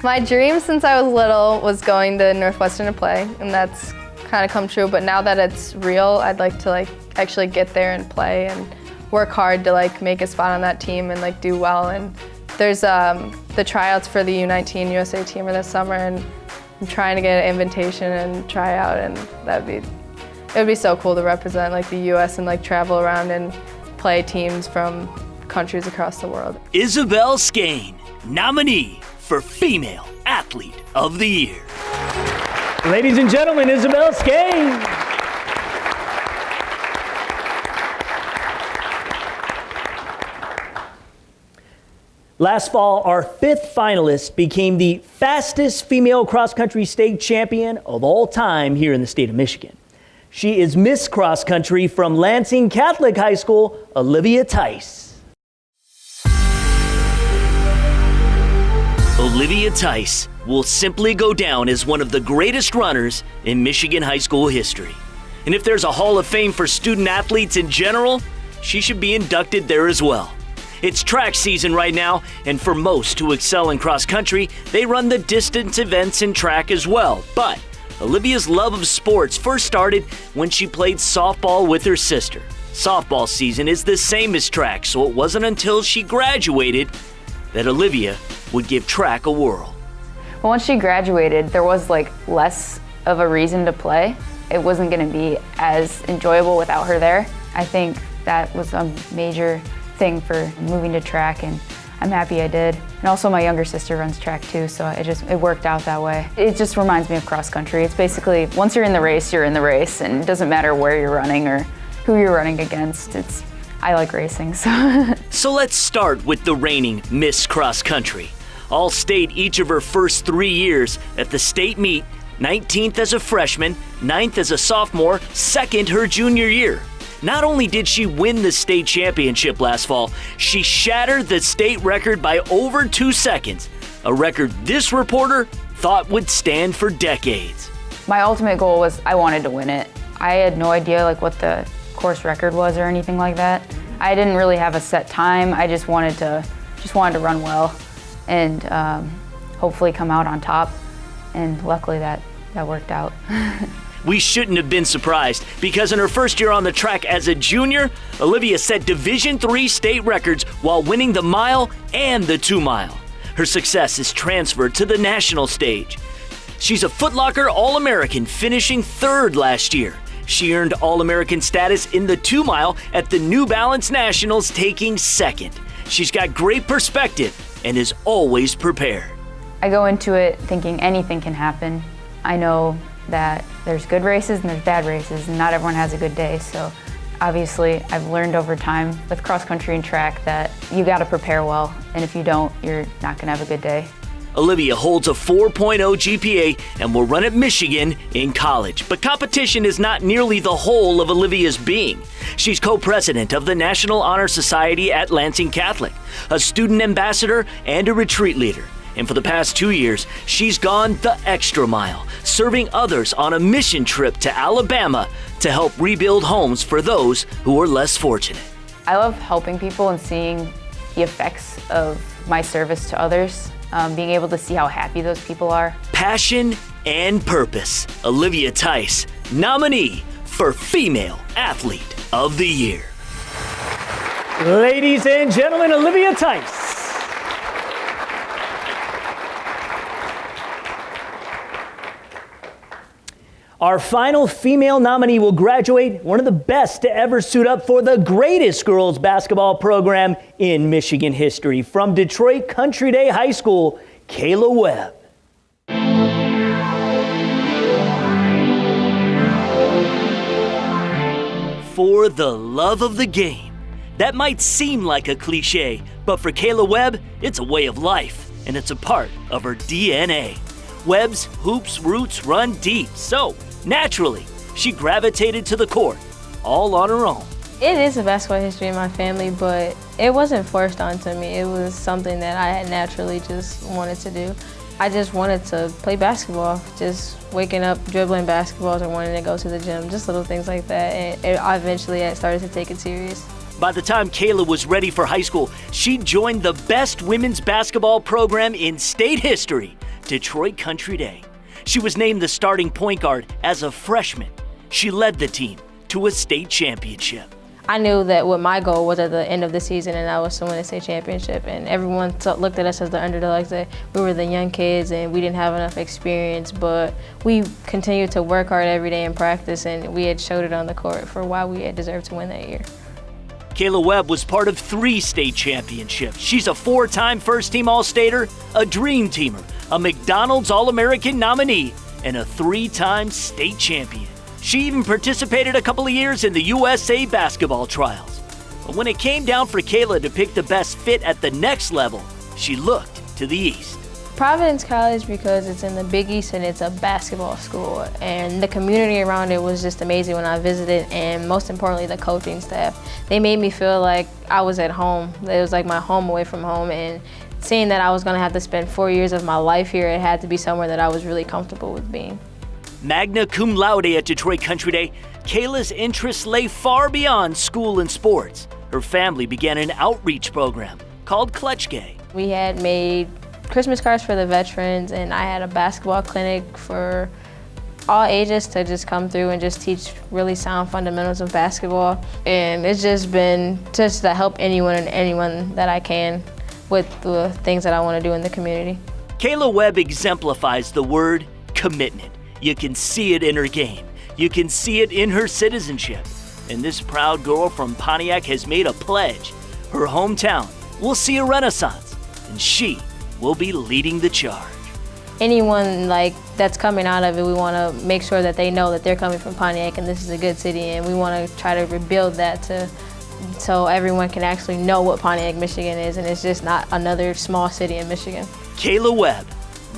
My dream since I was little was going to Northwestern to play, and that's kind of come true, but now that it's real, I'd like to actually get there and play and work hard to make a spot on that team and do well. And there's the tryouts for the U19 USA team this summer, and I'm trying to get an invitation and try out, and it would be so cool to represent the U.S. and travel around and play teams from countries across the world. Isabel Skane, nominee for Female Athlete of the Year. Ladies and gentlemen, Isabel Skane. Last fall, our 5th finalist became the fastest female cross-country state champion of all time here in the state of Michigan. She is Miss Cross Country from Lansing Catholic High School, Olivia Tice. Olivia Tice will simply go down as one of the greatest runners in Michigan high school history. And if there's a Hall of Fame for student athletes in general, she should be inducted there as well. It's track season right now, and for most who excel in cross country, they run the distance events in track as well. But Olivia's love of sports first started when she played softball with her sister. Softball season is the same as track, so it wasn't until she graduated that Olivia would give track a whirl. Well, once she graduated, there was less of a reason to play. It wasn't going to be as enjoyable without her there. I think that was a major thing for moving to track, and I'm happy I did. And also my younger sister runs track too, so it worked out that way. It just reminds me of cross country. It's basically, once you're in the race, and it doesn't matter where you're running or who you're running against. I like racing, so. So let's start with the reigning Miss Cross Country. All state each of her first 3 years at the state meet, 19th as a freshman, 9th as a sophomore, 2nd her junior year. Not only did she win the state championship last fall, she shattered the state record by over 2 seconds, a record this reporter thought would stand for decades. My ultimate goal was I wanted to win it. I had no idea what the course record was or anything like that. I didn't really have a set time. I just wanted to run well and hopefully come out on top. And luckily that worked out. We shouldn't have been surprised, because in her first year on the track as a junior, Olivia set Division III state records while winning the mile and the 2 mile. Her success is transferred to the national stage. She's a Foot Locker All-American, finishing 3rd last year. She earned All-American status in the 2 mile at the New Balance Nationals, taking 2nd. She's got great perspective and is always prepared. I go into it thinking anything can happen. I know that there's good races and there's bad races, and not everyone has a good day. So obviously I've learned over time with cross country and track that you gotta prepare well, and if you don't, you're not gonna have a good day. Olivia holds a 4.0 GPA and will run at Michigan in college. But competition is not nearly the whole of Olivia's being. She's co-president of the National Honor Society at Lansing Catholic, a student ambassador, and a retreat leader. And for the past 2 years, she's gone the extra mile, serving others on a mission trip to Alabama to help rebuild homes for those who are less fortunate. I love helping people and seeing the effects of my service to others, being able to see how happy those people are. Passion and purpose. Olivia Tice, nominee for Female Athlete of the Year. Ladies and gentlemen, Olivia Tice. Our final female nominee will graduate, one of the best to ever suit up for the greatest girls basketball program in Michigan history. From Detroit Country Day High School, Kayla Webb. For the love of the game. That might seem like a cliche, but for Kayla Webb, it's a way of life, and it's a part of her DNA. Webb's hoops roots run deep, so naturally, she gravitated to the court, all on her own. It is a basketball history in my family, but it wasn't forced onto me. It was something that I had naturally just wanted to do. I just wanted to play basketball, just waking up, dribbling basketballs, or wanting to go to the gym, just little things like that. And eventually I started to take it serious. By the time Kayla was ready for high school, she joined the best women's basketball program in state history, Detroit Country Day. She was named the starting point guard as a freshman. She led the team to a state championship. I knew that what my goal was at the end of the season, and that was to win a state championship. And everyone looked at us as the underdogs, that we were the young kids and we didn't have enough experience, but we continued to work hard every day in practice, and we had showed it on the court for why we had deserved to win that year. Kayla Webb was part of 3 state championships. She's a 4-time first-team All-Stater, a Dream Teamer, a McDonald's All-American nominee, and a 3-time state champion. She even participated a couple of years in the USA basketball trials. But when it came down for Kayla to pick the best fit at the next level, she looked to the east. Providence College because it's in the Big East and it's a basketball school, and the community around it was just amazing when I visited, and most importantly the coaching staff. They made me feel like I was at home. It was like my home away from home, and seeing that I was going to have to spend 4 years of my life here, it had to be somewhere that I was really comfortable with being. Magna cum laude at Detroit Country Day, Kayla's interests lay far beyond school and sports. Her family began an outreach program called Clutch Gay. We had made Christmas cards for the veterans, and I had a basketball clinic for all ages to just come through and just teach really sound fundamentals of basketball. And it's just been just to help anyone that I can with the things that I want to do in the community. Kayla Webb exemplifies the word commitment. You can see it in her game. You can see it in her citizenship. And this proud girl from Pontiac has made a pledge. Her hometown will see a renaissance, and she will be leading the charge. Anyone that's coming out of it, we want to make sure that they know that they're coming from Pontiac and this is a good city, and we want to try to rebuild that so everyone can actually know what Pontiac, Michigan is, and it's just not another small city in Michigan. Kayla Webb,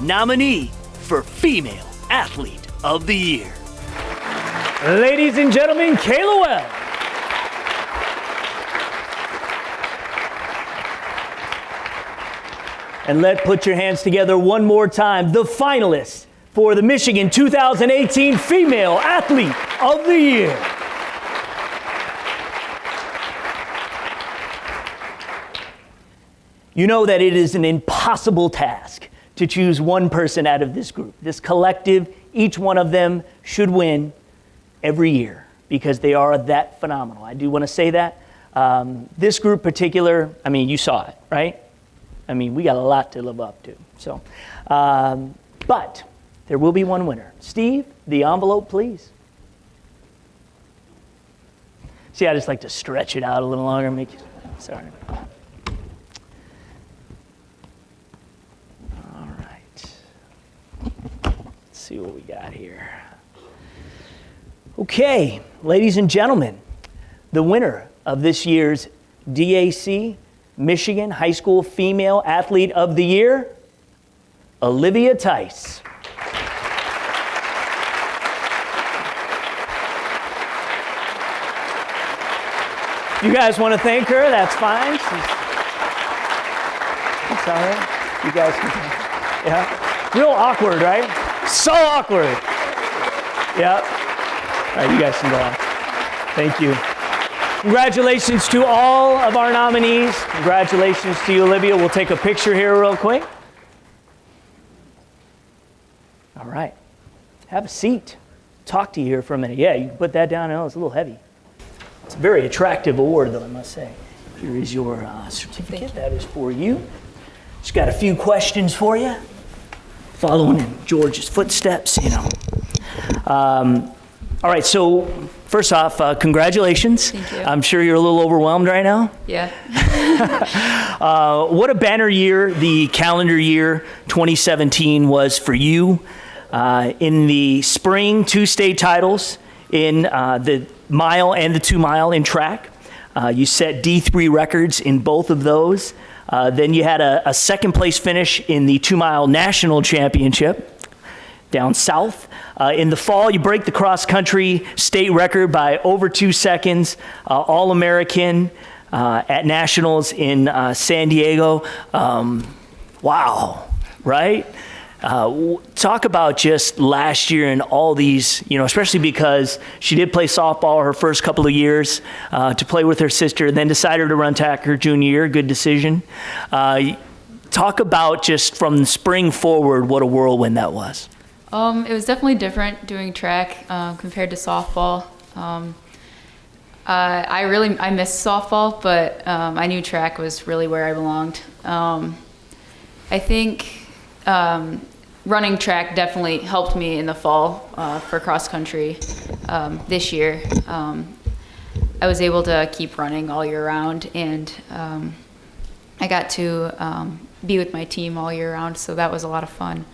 nominee for Female Athlete of the Year. Ladies and gentlemen, Kayla Webb. And put your hands together one more time. The finalists for the Michigan 2018 Female Athlete of the Year. You know that it is an impossible task to choose one person out of this group. This collective, each one of them should win every year because they are that phenomenal. I do want to say that. This group particular, I mean, you saw it, right? I mean, we got a lot to live up to. So, but there will be one winner. Steve, the envelope, please. See, I just like to stretch it out a little longer. Sorry. All right. Let's see what we got here. Okay, ladies and gentlemen, the winner of this year's DAC Michigan High School Female Athlete of the Year, Olivia Tice. You guys want to thank her? That's fine. It's all right. You guys can. Yeah. Real awkward, right? So awkward. Yeah. All right, you guys can go on. Thank you. Congratulations to all of our nominees. Congratulations to you, Olivia. We'll take a picture here real quick. All right. Have a seat. Talk to you here for a minute. Yeah, you can put that down. I know it's a little heavy. It's a very attractive award, though, I must say. Here is your certificate. That is for you. Just got a few questions for you. Following in George's footsteps, you know. All right, so first off, congratulations. Thank you. I'm sure you're a little overwhelmed right now. Yeah. What a banner year the calendar year 2017 was for you. In the spring, 2 state titles in the mile and the 2 mile in track. You set D3 records in both of those. Then you had a second place finish in the 2 mile national championship down south. In the fall, you break the cross-country state record by over 2 seconds, All-American at Nationals in San Diego. Wow, right? Talk about just last year and all these, you know, especially because she did play softball her first couple of years to play with her sister, then decided to run track her junior year. Good decision. Talk about just from the spring forward, what a whirlwind that was. It was definitely different doing track compared to softball. I missed softball, but I knew track was really where I belonged. I think running track definitely helped me in the fall for cross country this year. I was able to keep running all year round, and I got to be with my team all year round, so that was a lot of fun.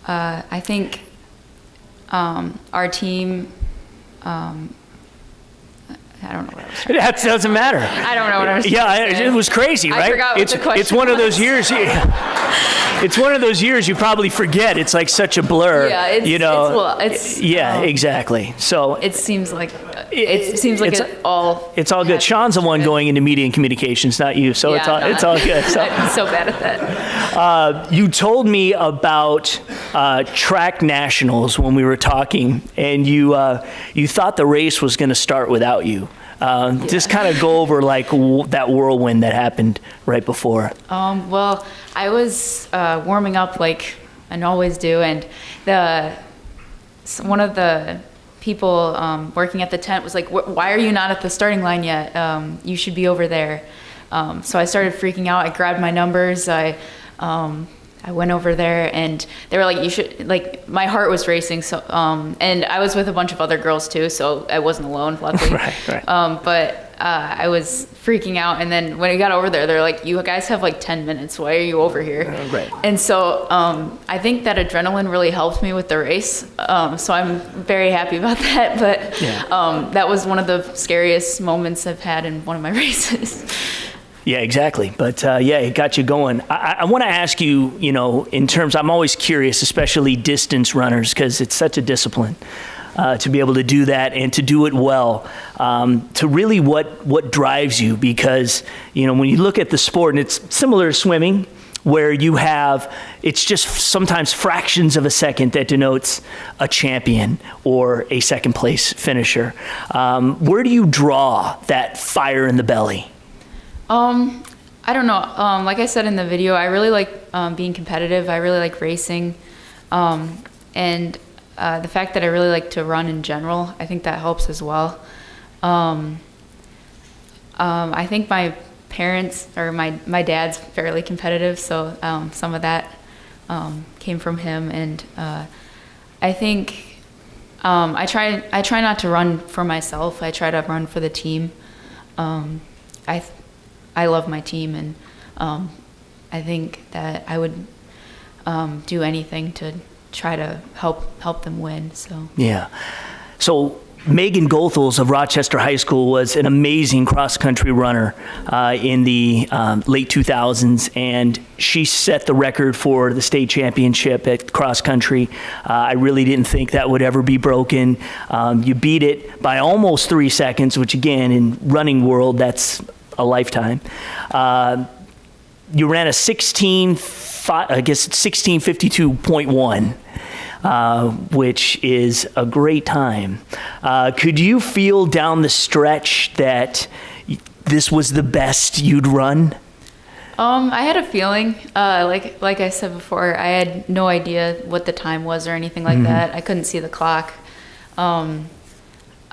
I think our team, I don't know what I was That doesn't matter. I don't know what I was Yeah, trying to say. it was crazy, right? I forgot what the question It's one of those was. years. It's one of those years you probably forget. It's like such a blur. Yeah, it's, you know. it's Exactly. So it seems like it's all. It's all good. Sean's the one going into media and communications, not you. So it's all good. So. I'm so bad at that. You told me about track nationals when we were talking, and you thought the race was going to start without you. Just kind of go over like that whirlwind that happened right before. Well, I was warming up like I always do, and one of the people working at the tent was like, "Why are you not at the starting line yet? You should be over there." So I started freaking out. I grabbed my numbers. I went over there, and they were like, "You should." Like, my heart was racing. So, and I was with a bunch of other girls too, so I wasn't alone, luckily. Right. But I was freaking out, and then when we got over there, they're like, "You guys have like 10 minutes. Why are you over here?" Right. And so I think that adrenaline really helped me with the race. So I'm very happy about that. But that was one of the scariest moments I've had in one of my races. Yeah, exactly. But it got you going. I want to ask you, in terms, I'm always curious, especially distance runners, because it's such a discipline to be able to do that and to do it well. To really what drives you, because, when you look at the sport, and it's similar to swimming, where you have, it's just sometimes fractions of a second that denotes a champion or a second place finisher. Where do you draw that fire in the belly? I don't know. Like I said in the video, I really like being competitive. I really like racing. And the fact that I really like to run in general, I think that helps as well. I think my parents, or my dad's fairly competitive, so some of that came from him. And I think I try not to run for myself. I try to run for the team. I love my team, and I think that I would do anything to try to help them win. So yeah. So Megan Goethals of Rochester High School was an amazing cross-country runner in the late 2000s, and she set the record for the state championship at cross-country. I really didn't think that would ever be broken. You beat it by almost 3 seconds, which again, in running world, that's a lifetime. You ran a 16:52.1, which is a great time. Could you feel down the stretch that this was the best you'd run? I had a feeling, like I said before, I had no idea what the time was or anything like that. I couldn't see the clock.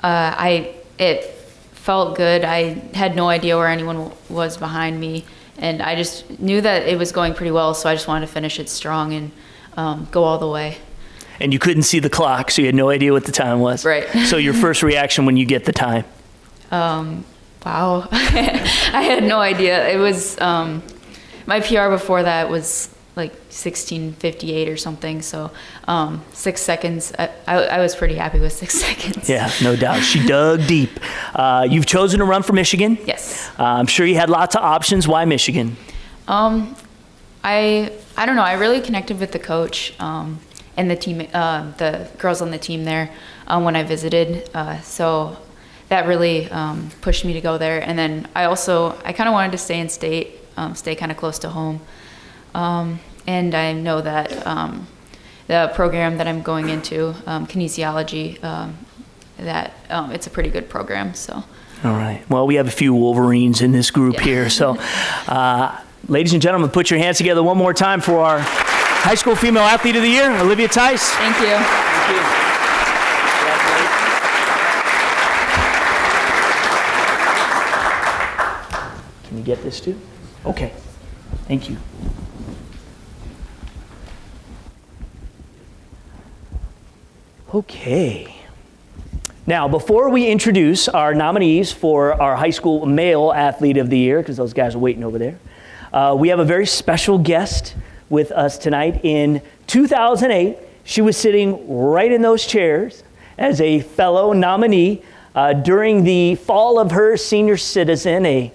It felt good. I had no idea where anyone was behind me, and I just knew that it was going pretty well, so I just wanted to finish it strong and go all the way. And you couldn't see the clock, so you had no idea what the time was. Right. So your first reaction when you get the time? Wow. I had no idea. It was, my PR before that was like 16:58 or something, so 6 seconds. I was pretty happy with 6 seconds. Yeah, no doubt. She dug deep. You've chosen to run for Michigan. Yes. I'm sure you had lots of options. Why Michigan? I don't know. I really connected with the coach and the team, the girls on the team there when I visited. So that really pushed me to go there. And then I kind of wanted to stay in state, stay kind of close to home. And I know that the program that I'm going into, kinesiology, that it's a pretty good program. So. All right. Well, we have a few Wolverines in this group here. So, ladies and gentlemen, put your hands together one more time for our High School Female Athlete of the Year, Olivia Tice. Thank you. Thank you. Can you get this too? Okay. Thank you. Okay. Now, before we introduce our nominees for our High School Male Athlete of the Year, because those guys are waiting over there, we have a very special guest with us tonight. In 2008, she was sitting right in those chairs as a fellow nominee During the fall of her senior citizen, a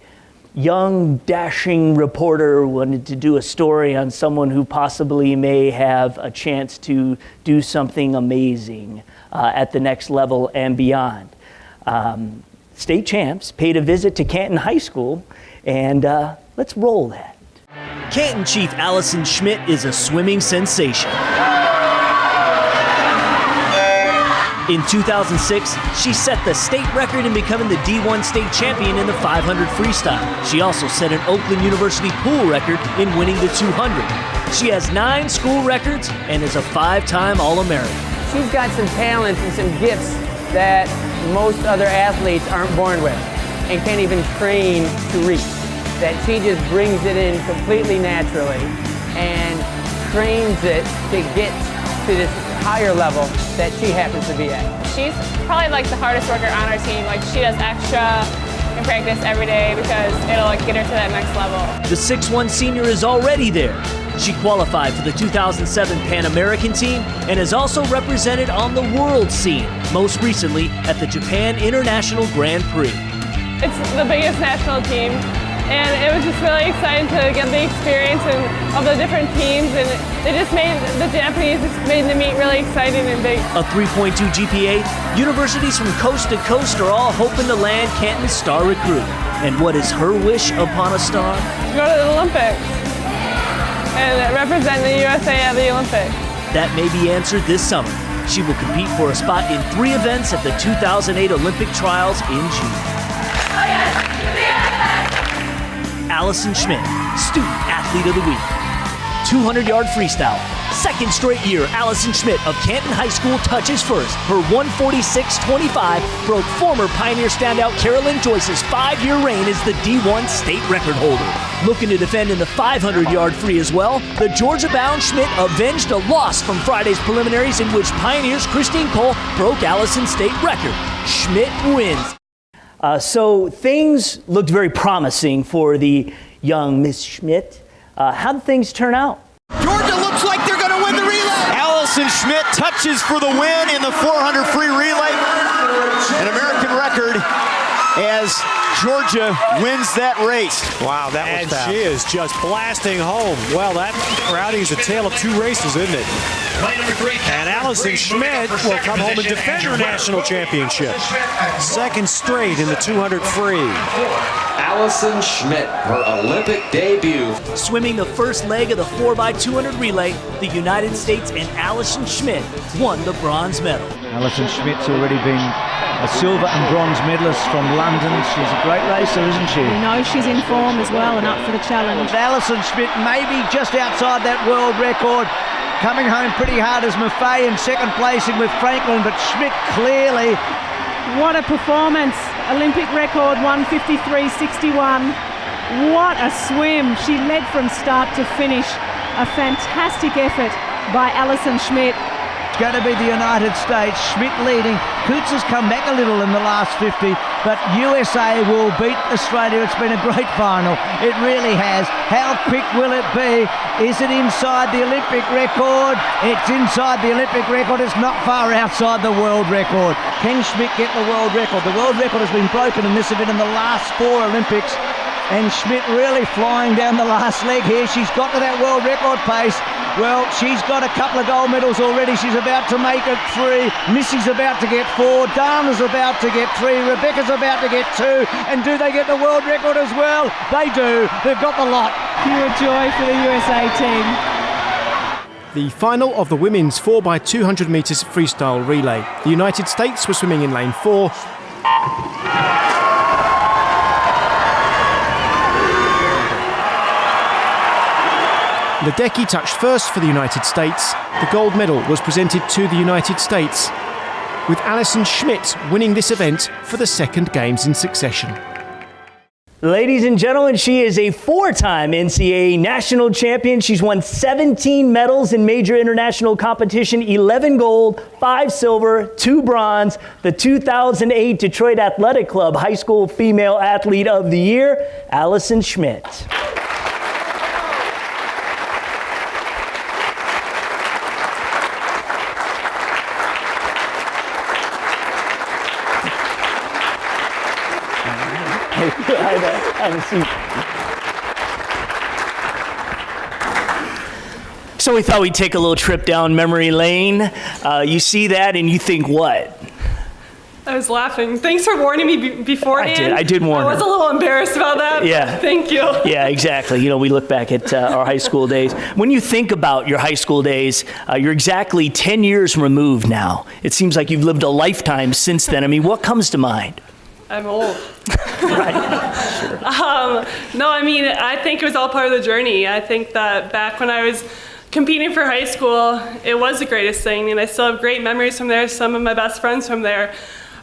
young, dashing reporter wanted to do a story on someone who possibly may have a chance to do something amazing at the next level and beyond. State champs paid a visit to Canton High School, and let's roll that. Canton Chief Allison Schmidt is a swimming sensation. In 2006, she set the state record in becoming the D1 state champion in the 500 freestyle. She also set an Oakland University pool record in winning the 200. She has 9 school records and is a 5-time All-American. She's got some talents and some gifts that most other athletes aren't born with and can't even train to reach. That she just brings it in completely naturally and trains it to get to this higher level that she happens to be at. She's probably like the hardest worker on our team. Like she does extra in practice every day because it'll like get her to that next level. The 6'1" senior is already there. She qualified for the 2007 Pan American team and is also represented on the world scene, most recently at the Japan International Grand Prix. It's the biggest national team, and it was just really exciting to get the experience of the different teams, and they just made the Japanese made the meet really exciting and big. A 3.2 GPA, universities from coast to coast are all hoping to land Canton's star recruit. And what is her wish upon a star? To go to the Olympics and represent the USA at the Olympics. That may be answered this summer. She will compete for a spot in 3 events at the 2008 Olympic trials in June. Allison Schmidt, Student Athlete of the Week. 200-yard freestyle. Second straight year, Allison Schmidt of Canton High School touches first. Her 146.25 broke former Pioneer standout Carolyn Joyce's 5-year reign as the D1 state record holder. Looking to defend in the 500-yard free as well, the Georgia-bound Schmidt avenged a loss from Friday's preliminaries in which Pioneer's Christine Cole broke Allison's state record. Schmidt wins. So things looked very promising for the young Miss Schmidt. How did things turn out? Georgia looks like they're going to win the relay. Allison Schmidt touches for the win in the 400 free relay. An American record as Georgia wins that race. Wow, that was fast. And she is just blasting home. Well, that routing is a tale of 2 races, isn't it? And Allison Schmidt will come home and defend her national championship. Second straight in the 200 free. Allison Schmidt, her Olympic debut. Swimming the first leg of the 4x200 relay, the United States and Allison Schmidt won the bronze medal. Allison Schmidt's already been a silver and bronze medalist from London. She's a great racer, isn't she? We know she's in form as well and up for the challenge. Allison Schmidt maybe just outside that world record. Coming home pretty hard as Maffei in second placing with Franklin, but Schmidt clearly. What a performance. Olympic record 153.61. What a swim. She led from start to finish. A fantastic effort by Allison Schmidt. It's going to be the United States. Schmidt leading. Coots has come back a little in the last 50, but USA will beat Australia. It's been a great final. It really has. How quick will it be? Is it inside the Olympic record? It's inside the Olympic record. It's not far outside the world record. Can Schmidt get the world record? The world record has been broken in this event in the last 4 Olympics. And Schmidt really flying down the last leg here. She's got to that world record pace. Well, she's got a couple of gold medals already. She's about to make it 3. Missy's about to get 4. Dana's about to get 3. Rebecca's about to get 2. And do they get the world record as well? They do. They've got the lot. Pure joy for the USA team. The final of the women's 4x200 metres freestyle relay. The United States were swimming in lane 4. Ledecky touched first for the United States. The gold medal was presented to the United States, with Allison Schmidt winning this event for the 2nd Games in succession. Ladies and gentlemen, she is a 4-time NCAA national champion. She's won 17 medals in major international competition, 11 gold, 5 silver, 2 bronze. The 2008 Detroit Athletic Club High School Female Athlete of the Year, Allison Schmidt. Have a seat. So we thought we'd take a little trip down memory lane. You see that and you think what? I was laughing. Thanks for warning me beforehand. I did warn her. I was a little embarrassed about that. Yeah. Thank you. Yeah, exactly. You know, we look back at our high school days. When you think about your high school days, you're exactly 10 years removed now. It seems like you've lived a lifetime since then. I mean, what comes to mind? I'm old. Right. Sure. No, I mean, I think it was all part of the journey. I think that back when I was competing for high school, it was the greatest thing, and I still have great memories from there, some of my best friends from there.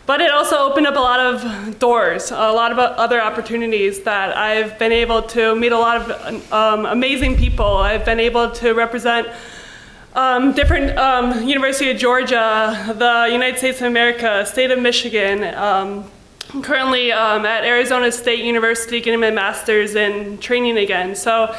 But it also opened up a lot of doors, a lot of other opportunities that I've been able to meet a lot of amazing people. I've been able to represent different University of Georgia, the United States of America, State of Michigan. I'm currently at Arizona State University getting my master's in training again. So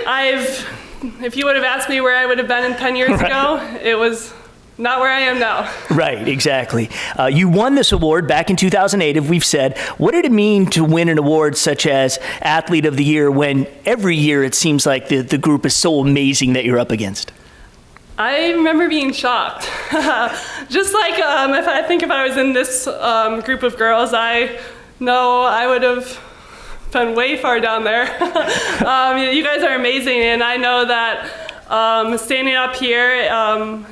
if you would have asked me where I would have been in 10 years ago, it was not where I am now. Right, exactly. You won this award back in 2008, as we've said. What did it mean to win an award such as Athlete of the Year when every year it seems like the group is so amazing that you're up against? I remember being shocked. Just like if I was in this group of girls, I know I would have been way far down there. You guys are amazing, and I know that standing up here,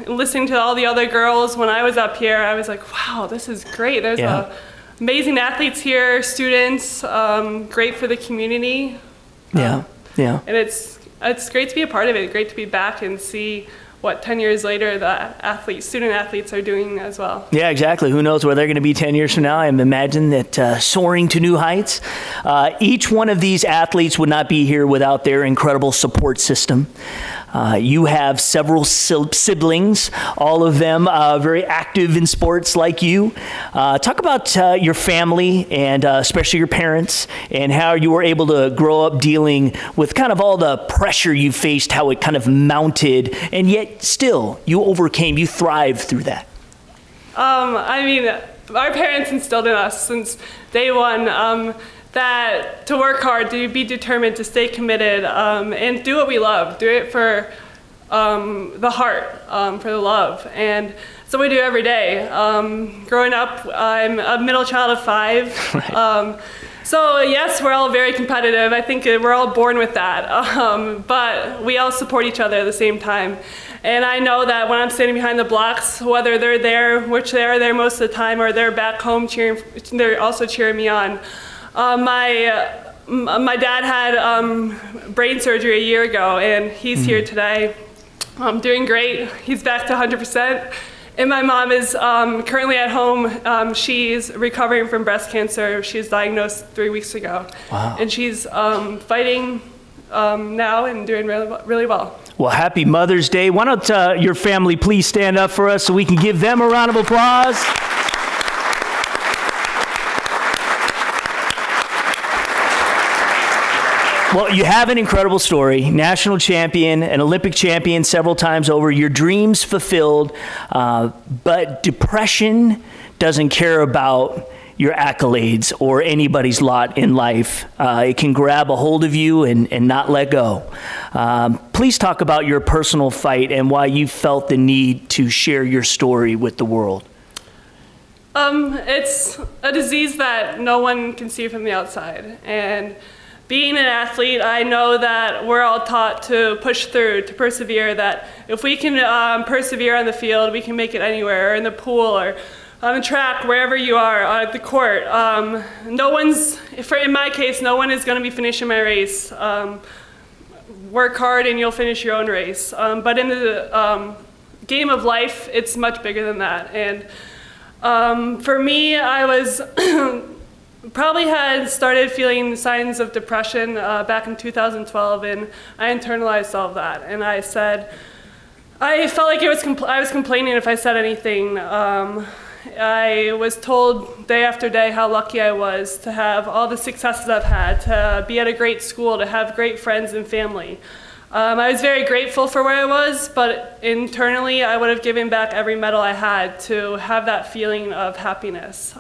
listening to all the other girls when I was up here, I was like, wow, this is great. There's amazing athletes here, students, great for the community. Yeah. And it's great to be a part of it, great to be back and see what 10 years later the student athletes are doing as well. Yeah, exactly. Who knows where they're going to be 10 years from now? I imagine that soaring to new heights. Each one of these athletes would not be here without their incredible support system. You have several siblings, all of them very active in sports like you. Talk about your family and especially your parents and how you were able to grow up dealing with kind of all the pressure you faced, how it kind of mounted, and yet still you overcame, you thrived through that. I mean, our parents instilled in us since day one that to work hard, to be determined, to stay committed, and do what we love. Do it for the heart, for the love. And so we do every day. Growing up, I'm a middle child of 5. Right. So yes, we're all very competitive. I think we're all born with that. But we all support each other at the same time. And I know that when I'm standing behind the blocks, whether they're there, which they are there most of the time, or they're back home cheering, they're also cheering me on. My dad had brain surgery a year ago, and he's here today. Doing great. He's back to 100%. And my mom is currently at home. She's recovering from breast cancer. She was diagnosed 3 weeks ago. Wow. And she's fighting now and doing really well. Well, happy Mother's Day. Why don't your family please stand up for us so we can give them a round of applause? Well, you have an incredible story. National champion, an Olympic champion several times over, your dreams fulfilled, but depression doesn't care about your accolades or anybody's lot in life. It can grab a hold of you and not let go. Please talk about your personal fight and why you felt the need to share your story with the world. It's a disease that no one can see from the outside. And being an athlete, I know that we're all taught to push through, to persevere, that if we can persevere on the field, we can make it anywhere, or in the pool, or on the track, wherever you are, at the court. In my case, no one is going to be finishing my race. Work hard and you'll finish your own race. But in the game of life, it's much bigger than that. And for me, I was probably had started feeling signs of depression back in 2012, and I internalized all of that. And I said, I felt like I was complaining if I said anything. I was told day after day how lucky I was to have all the successes I've had, to be at a great school, to have great friends and family. I was very grateful for where I was, but internally I would have given back every medal I had to have that feeling of happiness.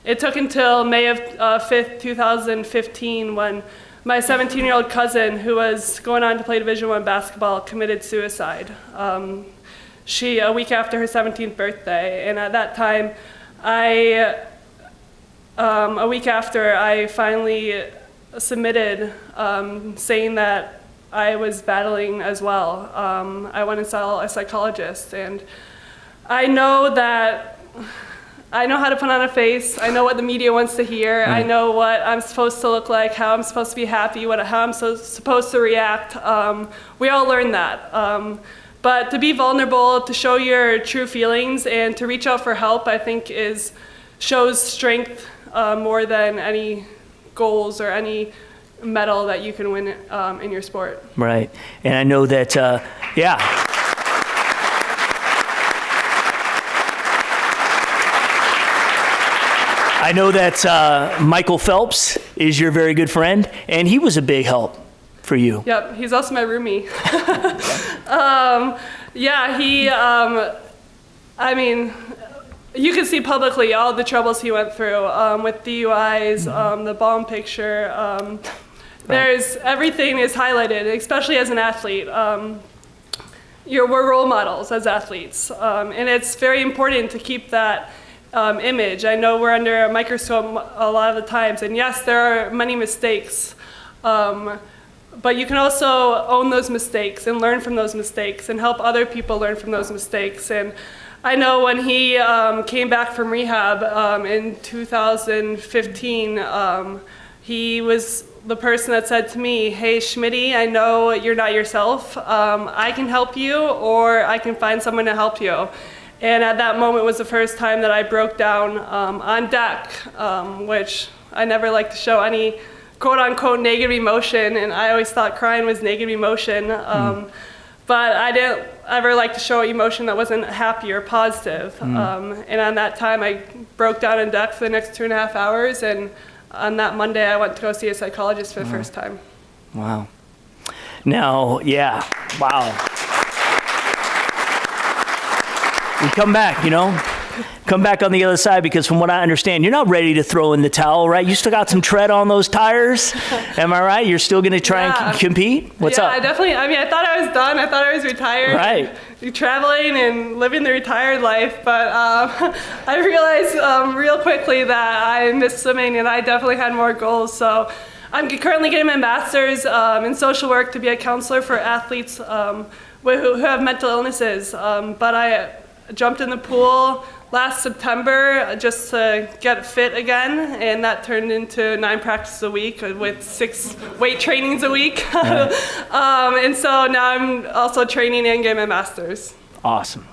It took until May of 5th, 2015 when my 17-year-old cousin, who was going on to play Division I basketball, committed suicide. A week after her 17th birthday, and at that time, a week after, I finally submitted saying that I was battling as well. I went and saw a psychologist, and I know how to put on a face. I know what the media wants to hear. I know what I'm supposed to look like, how I'm supposed to be happy, how I'm supposed to react. We all learn that. But to be vulnerable, to show your true feelings, and to reach out for help, I think shows strength more than any goals or any medal that you can win in your sport. Right. And I know that, I know that Michael Phelps is your very good friend, and he was a big help for you. Yep, he's also my roomie. You can see publicly all the troubles he went through with DUIs, the bomb picture. Everything is highlighted, especially as an athlete. We're role models as athletes, and it's very important to keep that image. I know we're under a microscope a lot of the times, and yes, there are many mistakes, but you can also own those mistakes and learn from those mistakes and help other people learn from those mistakes. And I know when he came back from rehab in 2015, he was the person that said to me, "Hey, Schmitty, I know you're not yourself. I can help you, or I can find someone to help you." And at that moment was the first time that I broke down on DAC, which I never like to show any quote-unquote negative emotion, and I always thought crying was negative emotion. But I didn't ever like to show emotion that wasn't happy or positive. And on that time, I broke down in DAC for the next 2.5 hours, and on that Monday, I went to go see a psychologist for the first time. Wow. Now, wow. You come back, come back on the other side, because from what I understand, you're not ready to throw in the towel, right? You still got some tread on those tires. Am I right? You're still going to try and compete? What's up? Yeah, I thought I was done. I thought I was retired. Right. Traveling and living the retired life, but I realized real quickly that I missed swimming, and I definitely had more goals. So I'm currently getting my master's in social work to be a counselor for athletes who have mental illnesses. But I jumped in the pool last September just to get fit again, and that turned into 9 practices a week with 6 weight trainings a week. And so now I'm also training and getting my master's. Awesome.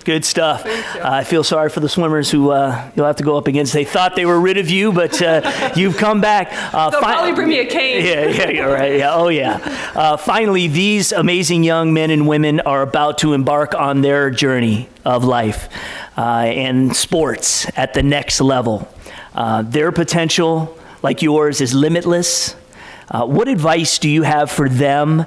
Good stuff. I feel sorry for the swimmers who you'll have to go up against. They thought they were rid of you, but you've come back. They'll probably bring me a cane. Yeah, right. Yeah, oh yeah. Finally, these amazing young men and women are about to embark on their journey of life and sports at the next level. Their potential, like yours, is limitless. What advice do you have for them?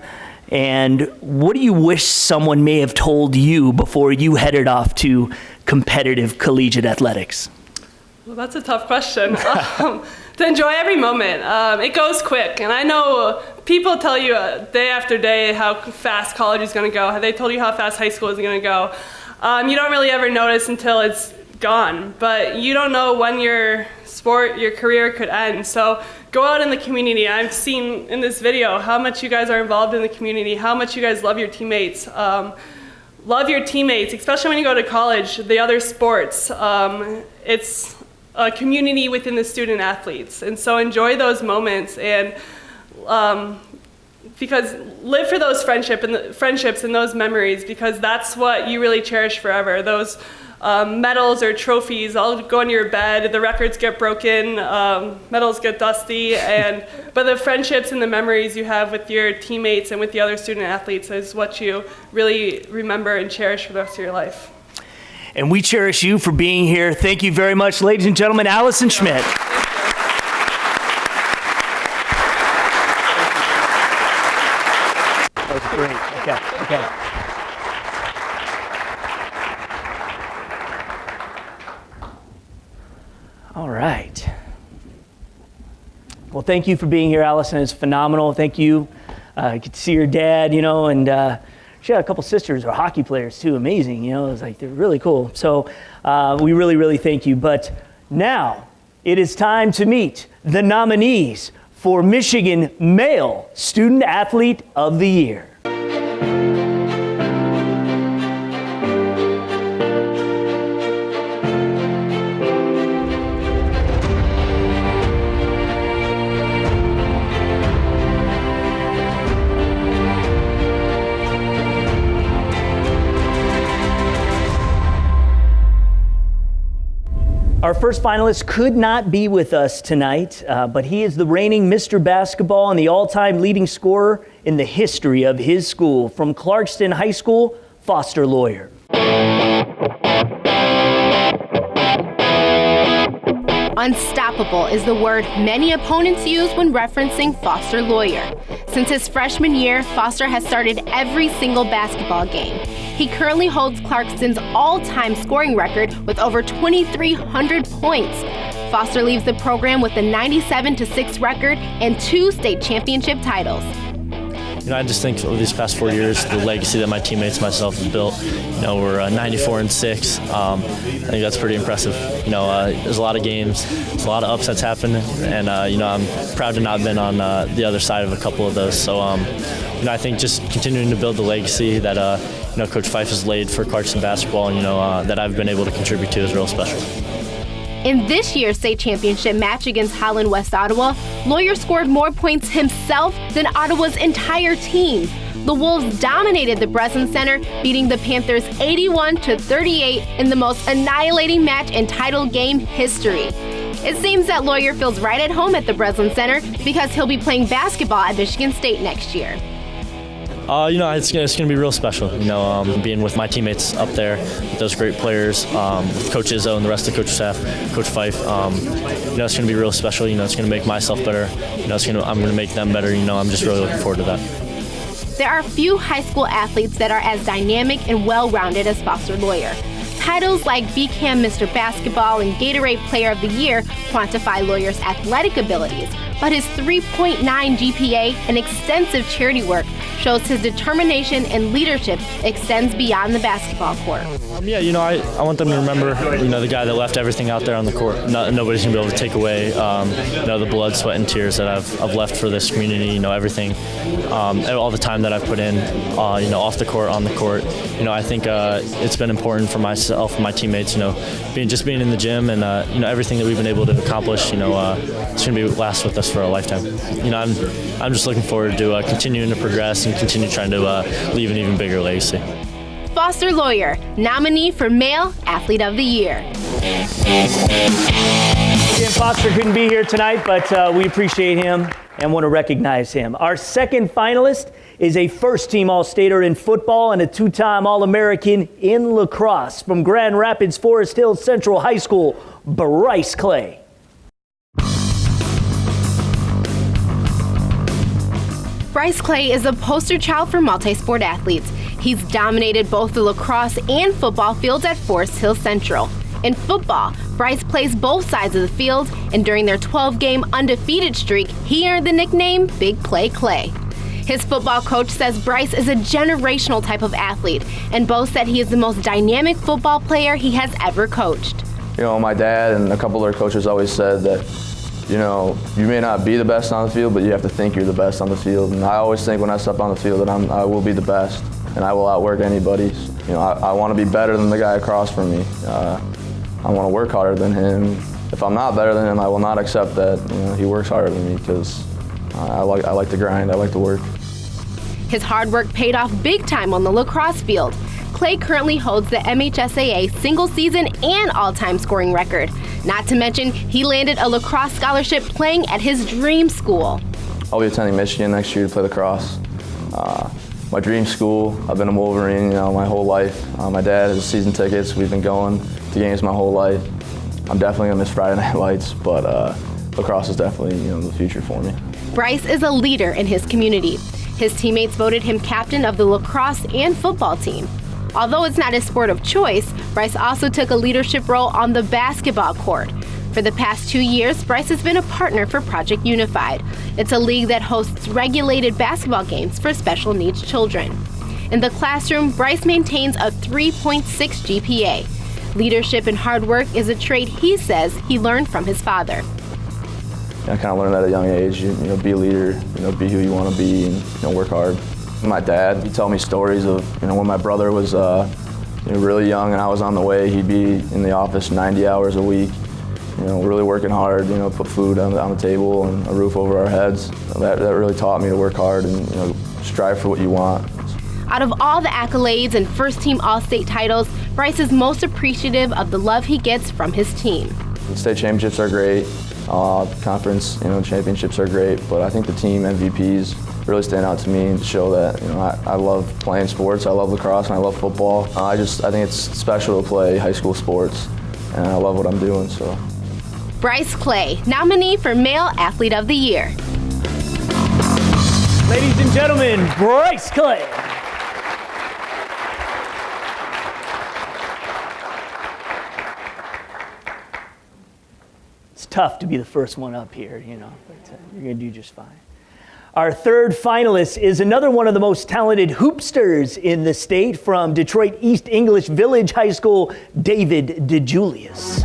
And what do you wish someone may have told you before you headed off to competitive collegiate athletics? Well, that's a tough question. To enjoy every moment. It goes quick, and I know people tell you day after day how fast college is going to go. They told you how fast high school is going to go. You don't really ever notice until it's gone, but you don't know when your career could end. So go out in the community. I've seen in this video how much you guys are involved in the community, how much you guys love your teammates. Love your teammates, especially when you go to college, the other sports. It's a community within the student athletes. And so enjoy those moments, and because live for those friendships and those memories, because that's what you really cherish forever. Those medals or trophies all go in your bed, the records get broken, medals get dusty, but the friendships and the memories you have with your teammates and with the other student athletes is what you really remember and cherish for the rest of your life. And we cherish you for being here. Thank you very much, ladies and gentlemen. Allison Schmitt. That was great. Okay. All right. Well, thank you for being here, Allison. It's phenomenal. Thank you. I could see your dad, you know, and she had a couple sisters who are hockey players too. Amazing, you know. It was like, they're really cool. So we really, really thank you. But now it is time to meet the nominees for Michigan Male Student Athlete of the Year. Our first finalist could not be with us tonight, but he is the reigning Mr. Basketball and the all-time leading scorer in the history of his school. From Clarkston High School, Foster Lawyer. Unstoppable is the word many opponents use when referencing Foster Lawyer. Since his freshman year, Foster has started every single basketball game. He currently holds Clarkston's all-time scoring record with over 2,300 points. Foster leaves the program with a 97-6 record and 2 state championship titles. You know, I just think over these past 4 years, the legacy that my teammates and myself have built, you know, we're 94-6. I think that's pretty impressive. You know, there's a lot of games, there's a lot of upsets happening, and, you know, I'm proud to not have been on the other side of a couple of those. So, you know, I think just continuing to build the legacy that, you know, Coach Fife has laid for Clarkston basketball, and, you know, that I've been able to contribute to is real special. In this year's state championship match against Holland West Ottawa, Lawyer scored more points himself than Ottawa's entire team. The Wolves dominated the Breslin Center, beating the Panthers 81-38 in the most annihilating match in title game history. It seems that Lawyer feels right at home at the Breslin Center because he'll be playing basketball at Michigan State next year. You know, it's going to be real special, you know, being with my teammates up there, with those great players, with Coach Izzo and the rest of the coach staff, Coach Fife. You know, it's going to be real special. You know, it's going to make myself better. You know, I'm going to make them better. You know, I'm just really looking forward to that. There are few high school athletes that are as dynamic and well-rounded as Foster Lawyer. Titles like BCAM Mr. Basketball and Gatorade Player of the Year quantify Lawyer's athletic abilities, but his 3.9 GPA and extensive charity work shows his determination and leadership extends beyond the basketball court. Yeah, you know, I want them to remember, you know, the guy that left everything out there on the court. Nobody's going to be able to take away, you know, the blood, sweat, and tears that I've left for this community, you know, everything, all the time that I've put in, you know, off the court, on the court. You know, I think it's been important for myself and my teammates, you know, being in the gym and, you know, everything that we've been able to accomplish, you know, it's going to last with us for a lifetime. You know, I'm just looking forward to continuing to progress and continue trying to leave an even bigger legacy. Foster Lawyer, nominee for Male Athlete of the Year. Again, Foster couldn't be here tonight, but we appreciate him and want to recognize him. Our second finalist is a first-team All-Stater in football and a two-time All-American in lacrosse. From Grand Rapids Forest Hills Central High School, Bryce Clay. Bryce Clay is a poster child for multi-sport athletes. He's dominated both the lacrosse and football fields at Forest Hills Central. In football, Bryce plays both sides of the field, and during their 12-game undefeated streak, he earned the nickname Big Play Clay. His football coach says Bryce is a generational type of athlete and boasts that he is the most dynamic football player he has ever coached. You know, my dad and a couple other coaches always said that, you know, you may not be the best on the field, but you have to think you're the best on the field. And I always think when I step on the field that I will be the best and I will outwork anybody. You know, I want to be better than the guy across from me. I want to work harder than him. If I'm not better than him, I will not accept that, you know, he works harder than me because I like to grind, I like to work. His hard work paid off big time on the lacrosse field. Clay currently holds the MHSAA single season and all-time scoring record. Not to mention, he landed a lacrosse scholarship playing at his dream school. I'll be attending Michigan next year to play lacrosse. My dream school, I've been a Wolverine, you know, my whole life. My dad has season tickets. We've been going to games my whole life. I'm definitely gonna miss Friday Night Lights, but lacrosse is definitely, you know, the future for me. Bryce is a leader in his community. His teammates voted him captain of the lacrosse and football team. Although it's not his sport of choice, Bryce also took a leadership role on the basketball court. For the past 2 years, Bryce has been a partner for Project Unified. It's a league that hosts regulated basketball games for special needs children. In the classroom, Bryce maintains a 3.6 GPA. Leadership and hard work is a trait he says he learned from his father. I kind of learned at a young age, be a leader, be who you want to be, and work hard. My dad, he'd tell me stories of, when my brother was really young and I was on the way, he'd be in the office 90 hours a week, really working hard, put food on the table and a roof over our heads. That really taught me to work hard and, strive for what you want. Out of all the accolades and first-team All-State titles, Bryce is most appreciative of the love he gets from his team. The state championships are great, conference championships are great, but I think the team MVPs really stand out to me and show that I love playing sports, I love lacrosse, and I love football. I think it's special to play high school sports, and I love what I'm doing. So. Bryce Clay, nominee for Male Athlete of the Year. Ladies and gentlemen, Bryce Clay. It's tough to be the first one up here, but you're going to do just fine. Our third finalist is another one of the most talented hoopsters in the state from Detroit East English Village High School, David DeJulius.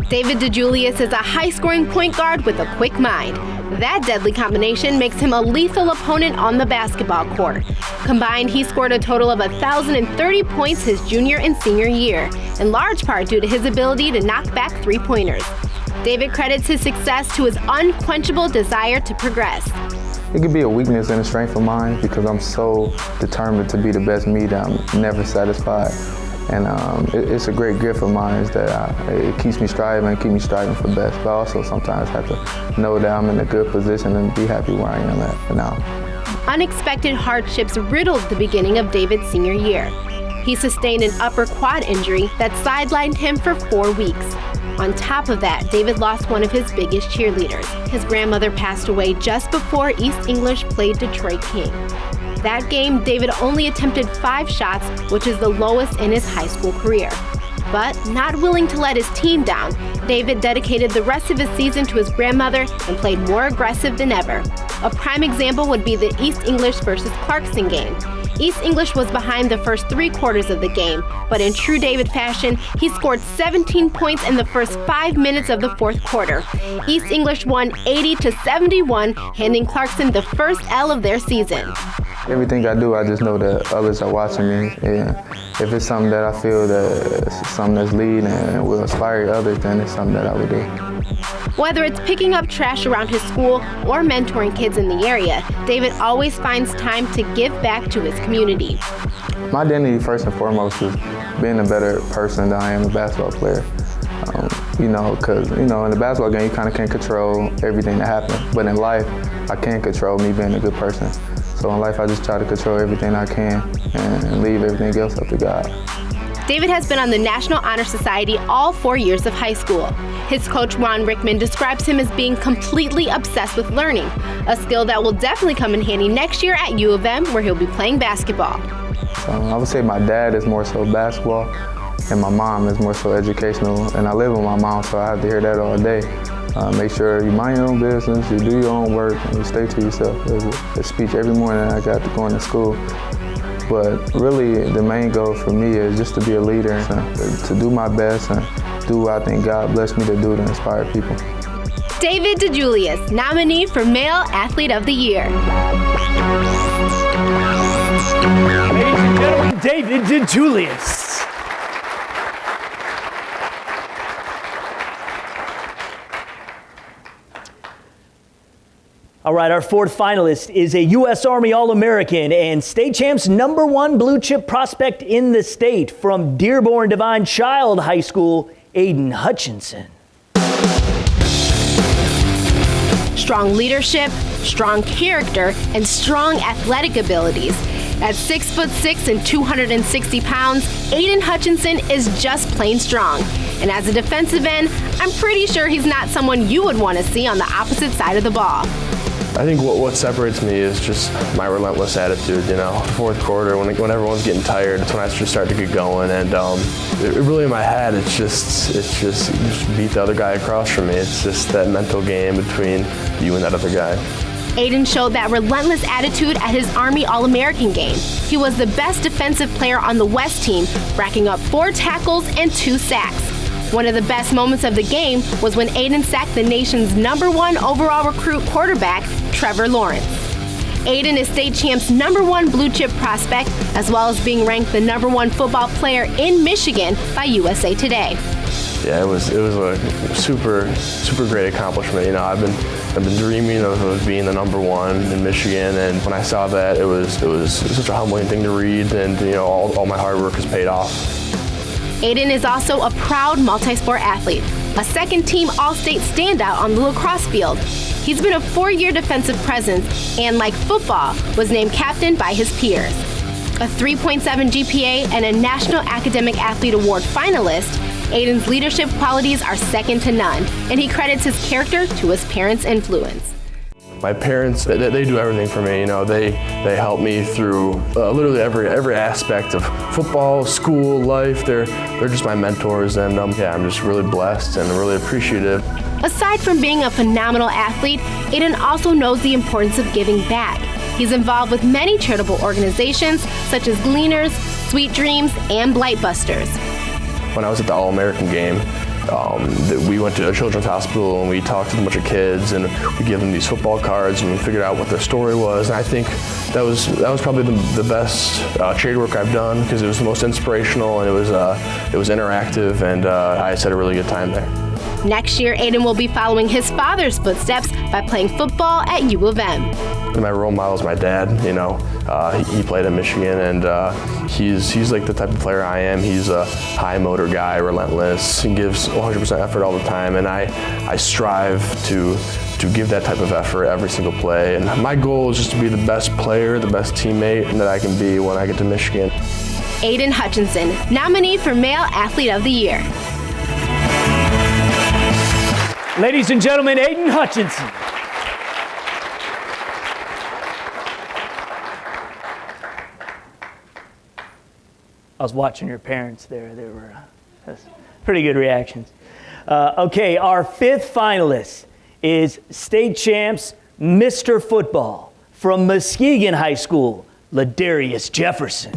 David DeJulius is a high-scoring point guard with a quick mind. That deadly combination makes him a lethal opponent on the basketball court. Combined, he scored a total of 1,030 points his junior and senior year, in large part due to his ability to knock back three-pointers. David credits his success to his unquenchable desire to progress. It could be a weakness and a strength of mine because I'm so determined to be the best me that I'm never satisfied. And it's a great gift of mine is that it keeps me striving for the best. But I also sometimes have to know that I'm in a good position and be happy where I am at for now. Unexpected hardships riddled the beginning of David's senior year. He sustained an upper quad injury that sidelined him for 4 weeks. On top of that, David lost one of his biggest cheerleaders. His grandmother passed away just before East English played Detroit King. That game, David only attempted 5 shots, which is the lowest in his high school career. But not willing to let his team down, David dedicated the rest of his season to his grandmother and played more aggressive than ever. A prime example would be the East English versus Clarkson game. East English was behind the first 3 quarters of the game, but in true David fashion, he scored 17 points in the first 5 minutes of the 4th quarter. East English won 80-71, handing Clarkson the first L of their season. Everything I do, I just know that others are watching me. And if it's something that I feel that it's something that's leading and will inspire others, then it's something that I would do. Whether it's picking up trash around his school or mentoring kids in the area, David always finds time to give back to his community. My identity, first and foremost, is being a better person than I am a basketball player. Because, in the basketball game, you kind of can't control everything that happens. But in life, I can control me being a good person. So in life, I just try to control everything I can and leave everything else up to God. David has been on the National Honor Society all 4 years of high school. His coach, Ron Rickman, describes him as being completely obsessed with learning, a skill that will definitely come in handy next year at U of M, where he'll be playing basketball. I would say my dad is more so basketball, and my mom is more so educational, and I live with my mom, so I have to hear that all day. Make sure you mind your own business, you do your own work, and you stay to yourself. There's a speech every morning I got to go into school. But really, the main goal for me is just to be a leader, to do my best and do what I think God blessed me to do to inspire people. David DeJulius, nominee for Male Athlete of the Year. Ladies and gentlemen, David DeJulius. All right, our fourth finalist is a U.S. Army All-American and state champ's #1 blue chip prospect in the state from Dearborn Divine Child High School, Aiden Hutchinson. Strong leadership, strong character, and strong athletic abilities. At 6'6" and 260 pounds, Aiden Hutchinson is just plain strong. And as a defensive end, I'm pretty sure he's not someone you would want to see on the opposite side of the ball. I think what separates me is just my relentless attitude. You know, fourth quarter when everyone's getting tired, it's when I just start to get going. And really in my head, it's just beat the other guy across from me. It's just that mental game between you and that other guy. Aiden showed that relentless attitude at his Army All-American game. He was the best defensive player on the West team, racking up 4 tackles and 2 sacks. One of the best moments of the game was when Aiden sacked the nation's #1 overall recruit quarterback, Trevor Lawrence. Aiden is state champ's #1 blue chip prospect, as well as being ranked the #1 football player in Michigan by USA Today. Yeah, it was a super great accomplishment. You know, I've been dreaming of being the #1 in Michigan, and when I saw that, it was such a humbling thing to read, and you know, all my hard work has paid off. Aiden is also a proud multi-sport athlete, a second-team All-State standout on the lacrosse field. He's been a 4-year defensive presence and, like football, was named captain by his peers. A 3.7 GPA and a National Academic Athlete Award finalist, Aiden's leadership qualities are second to none, and he credits his character to his parents' influence. My parents, they do everything for me. You know, they help me through literally every aspect of football, school, life. They're just my mentors, and yeah, I'm just really blessed and really appreciative. Aside from being a phenomenal athlete, Aiden also knows the importance of giving back. He's involved with many charitable organizations such as Gleaners, Sweet Dreams, and Blightbusters. When I was at the All-American game, we went to a children's hospital and we talked to a bunch of kids, and we gave them these football cards and we figured out what their story was. And I think that was probably the best charity work I've done, because it was the most inspirational, and it was interactive, and I just had a really good time there. Next year, Aiden will be following his father's footsteps by playing football at U of M. My role model is my dad. You know, he played at Michigan, and he's like the type of player I am. He's a high motor guy, relentless. He gives 100% effort all the time, and I strive to give that type of effort every single play. And my goal is just to be the best player, the best teammate that I can be when I get to Michigan. Aiden Hutchinson, nominee for Male Athlete of the Year. Ladies and gentlemen, Aiden Hutchinson. I was watching your parents there. They were pretty good reactions. Okay, our 5th finalist is state champs Mr. Football from Muskegon High School, Ladarius Jefferson.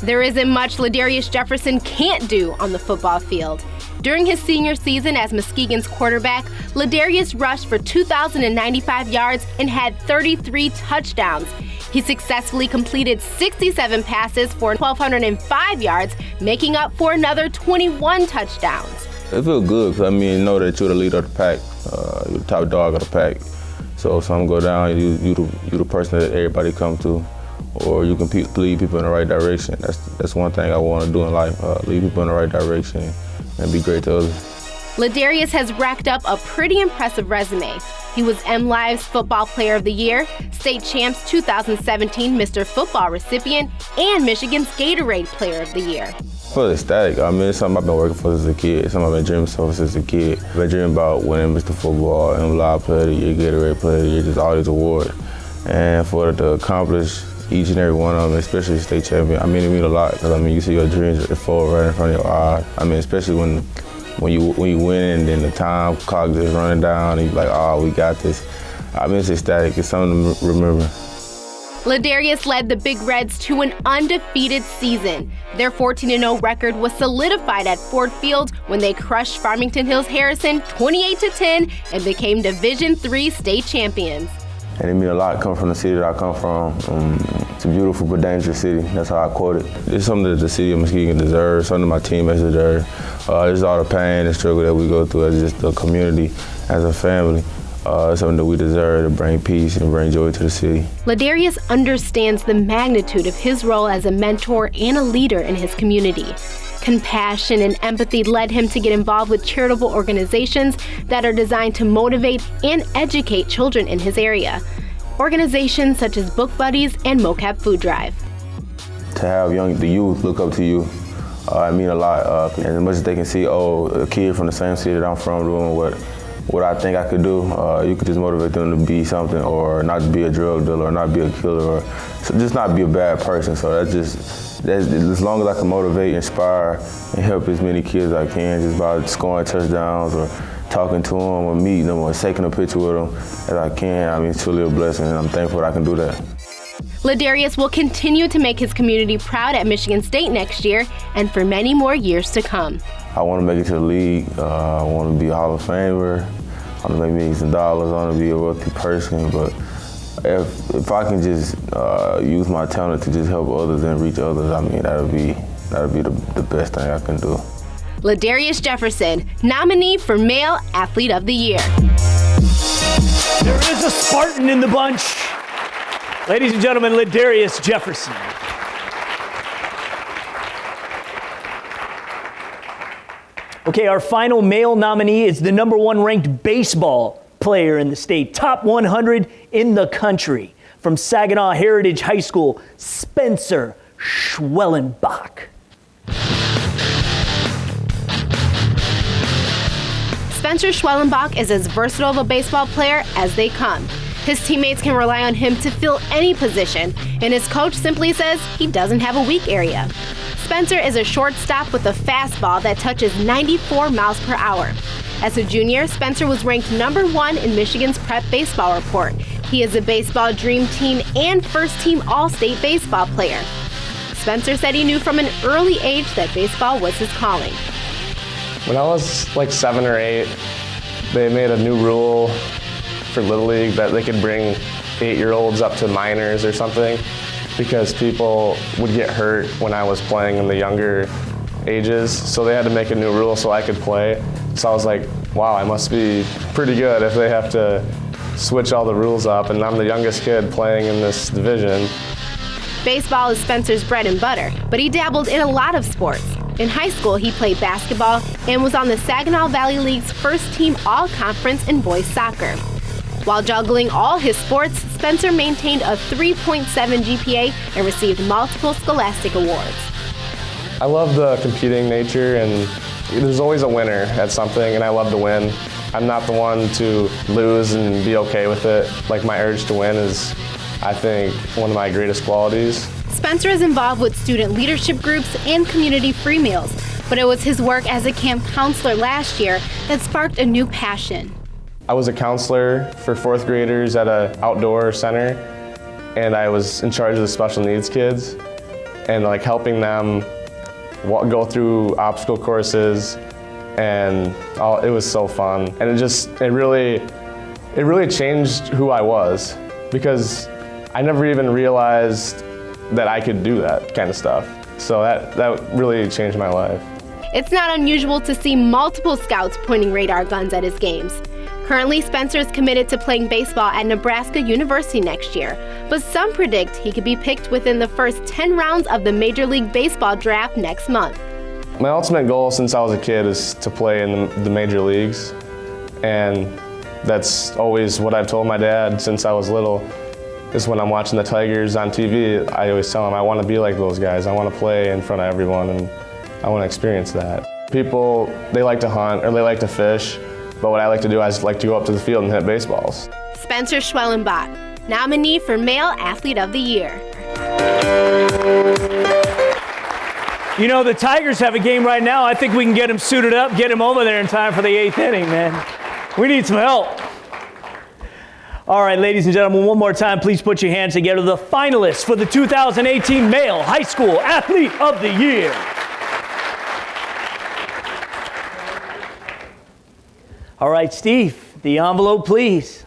There isn't much Ladarius Jefferson can't do on the football field. During his senior season as Muskegon's quarterback, Ladarius rushed for 2,095 yards and had 33 touchdowns. He successfully completed 67 passes for 1,205 yards, making up for another 21 touchdowns. It feels good, because you know that you're the leader of the pack, you're the top dog of the pack. So if something go down, you the person that everybody come to, or you can lead people in the right direction. That's one thing I want to do in life, lead people in the right direction and be great to others. Ladarius has racked up a pretty impressive resume. He was MLive's Football Player of the Year, State Champs 2017 Mr. Football recipient, and Michigan's Gatorade Player of the Year. I feel ecstatic. It's something I've been working for since a kid. It's something I've been dreaming for since a kid. I've been dreaming about winning Mr. Football, MLive Player of the Year, Gatorade Player of the Year, just all these awards. And for it to accomplish each and every one of them, especially state champion, it means a lot, because you see your dreams unfold right in front of your eyes. Especially when you win and then the time clock is running down and you're like, oh, we got this. It's ecstatic. It's something to remember. Ladarius led the Big Reds to an undefeated season. Their 14-0 record was solidified at Ford Field when they crushed Farmington Hills Harrison 28-10 and became Division III state champions. And it means a lot coming from the city that I come from. It's a beautiful but dangerous city. That's how I quote it. It's something that the city of Muskegon deserves, something my teammates deserve. It's all the pain and struggle that we go through as just a community, as a family. It's something that we deserve to bring peace and bring joy to the city. Ladarius understands the magnitude of his role as a mentor and a leader in his community. Compassion and empathy led him to get involved with charitable organizations that are designed to motivate and educate children in his area. Organizations such as Book Buddies and MoCap Food Drive. To have the youth look up to you, I mean a lot. And as much as they can see, a kid from the same city that I'm from doing what I think I could do, you could just motivate them to be something, or not to be a drug dealer, or not be a killer, or just not be a bad person. So that's as long as I can motivate, inspire, and help as many kids as I can, just by scoring touchdowns or talking to them or meeting them or taking a picture with them as I can. I mean, it's truly a blessing, and I'm thankful that I can do that. Ladarius will continue to make his community proud at Michigan State next year and for many more years to come. I want to make it to the league. I want to be a Hall of Famer. I want to make millions of dollars. I want to be a wealthy person. But if I can just use my talent to just help others and reach others, I mean, that'll be the best thing I can do. Ladarius Jefferson, nominee for Male Athlete of the Year. There is a Spartan in the bunch. Ladies and gentlemen, Ladarius Jefferson. Okay, our final male nominee is the #1 ranked baseball player in the state, top 100 in the country, from Saginaw Heritage High School, Spencer Schwellenbach. Spencer Schwellenbach is as versatile of a baseball player as they come. His teammates can rely on him to fill any position, and his coach simply says he doesn't have a weak area. Spencer is a shortstop with a fastball that touches 94 miles per hour. As a junior, Spencer was ranked #1 in Michigan's Prep Baseball Report. He is a baseball dream team and first-team All-State baseball player. Spencer said he knew from an early age that baseball was his calling. When I was like 7 or 8, they made a new rule for Little League that they could bring 8-year-olds up to minors or something, because people would get hurt when I was playing in the younger ages. So they had to make a new rule so I could play. So I was like, wow, I must be pretty good if they have to switch all the rules up, and I'm the youngest kid playing in this division. Baseball is Spencer's bread and butter, but he dabbled in a lot of sports. In high school, he played basketball and was on the Saginaw Valley League's first-team all-conference in boys soccer. While juggling all his sports, Spencer maintained a 3.7 GPA and received multiple scholastic awards. I love the competing nature, and there's always a winner at something, and I love to win. I'm not the one to lose and be okay with it. Like, my urge to win is, I think, one of my greatest qualities. Spencer is involved with student leadership groups and community free meals, but it was his work as a camp counselor last year that sparked a new passion. I was a counselor for 4th graders at an outdoor center, and I was in charge of the special needs kids and like helping them go through obstacle courses, and it was so fun. And it really changed who I was, because I never even realized that I could do that kind of stuff. So that really changed my life. It's not unusual to see multiple scouts pointing radar guns at his games. Currently, Spencer is committed to playing baseball at Nebraska University next year, but some predict he could be picked within the first 10 rounds of the Major League Baseball draft next month. My ultimate goal since I was a kid is to play in the major leagues, and that's always what I've told my dad since I was little. Is when I'm watching the Tigers on TV, I always tell him I want to be like those guys. I want to play in front of everyone, and I want to experience that. People, they like to hunt or they like to fish, but what I like to do is like to go up to the field and hit baseballs. Spencer Schwellenbach, nominee for Male Athlete of the Year. You know, the Tigers have a game right now. I think we can get him suited up, get him over there in time for the 8th inning, man. We need some help. All right, ladies and gentlemen, one more time, please put your hands together. The finalists for the 2018 Male High School Athlete of the Year. All right, Steve, the envelope, please.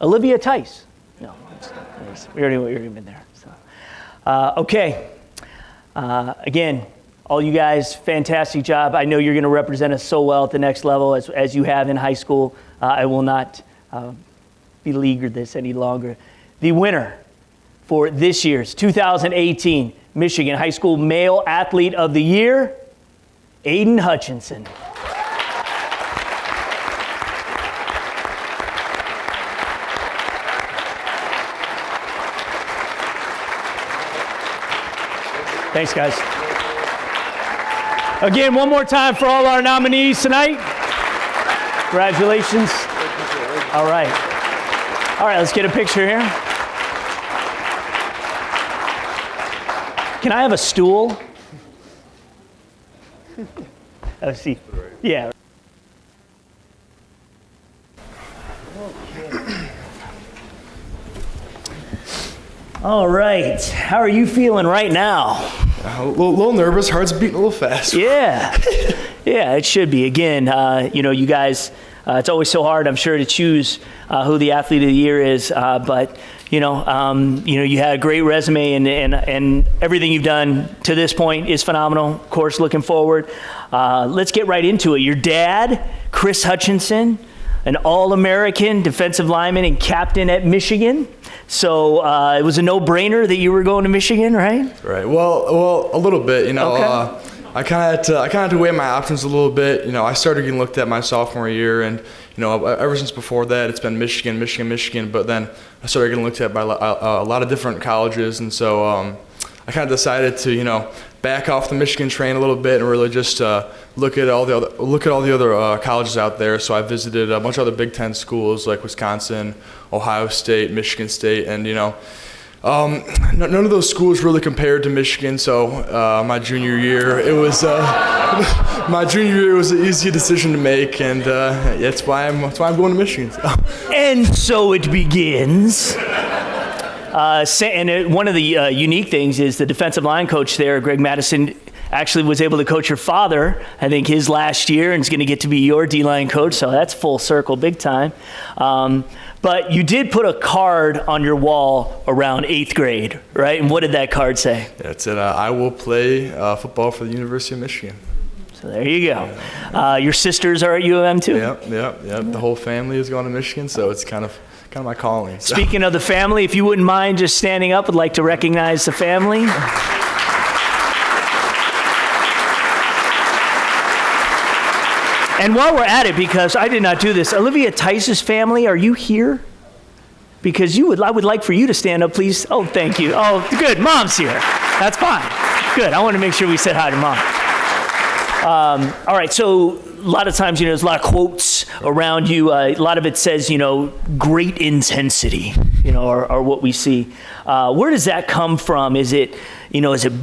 Olivia Tice. No, we already been there. So. Okay. Again, all you guys, fantastic job. I know you're going to represent us so well at the next level as you have in high school. I will not beleaguer this any longer. The winner for this year's 2018 Michigan High School Male Athlete of the Year, Aiden Hutchinson. Thanks, guys. Again, one more time for all our nominees tonight. Congratulations. All right. All right, let's get a picture here. Can I have a stool? Let's see. Yeah. All right. How are you feeling right now? A little nervous, heart's beating a little fast. Yeah. Yeah, it should be. Again, you guys, it's always so hard, I'm sure, to choose who the athlete of the year is. But you had a great resume, and everything you've done to this point is phenomenal. Of course, looking forward. Let's get right into it. Your dad, Chris Hutchinson, an All-American defensive lineman and captain at Michigan. So it was a no-brainer that you were going to Michigan, right? Right. Well, a little bit. Okay. I kind of had to weigh my options a little bit. I started getting looked at my sophomore year, and ever since before that, it's been Michigan. But then I started getting looked at by a lot of different colleges, and so I kind of decided to back off the Michigan train a little bit and really just look at all the other colleges out there. So I visited a bunch of other Big Ten schools like Wisconsin, Ohio State, Michigan State, and none of those schools really compared to Michigan. So my junior year, it was an easy decision to make, and that's why I'm going to Michigan. So. And so it begins. And one of the unique things is the defensive line coach there, Greg Madison, actually was able to coach your father, I think, his last year, and is going to get to be your D-line coach, so that's full circle, big time. But you did put a card on your wall around 8th grade, right? And what did that card say? It said, I will play football for the University of Michigan. So there you go. Your sisters are at U of M too? Yep. The whole family is going to Michigan, so it's kind of my calling. So. Speaking of the family, if you wouldn't mind just standing up, I'd like to recognize the family. And while we're at it, because I did not do this, Olivia Tice's family, are you here? Because I would like for you to stand up, please. Oh, thank you. Oh, good. Mom's here. That's fine. Good. I want to make sure we said hi to Mom. All right. So a lot of times, there's a lot of quotes around you. A lot of it says, great intensity, are what we see. Where does that come from? Is it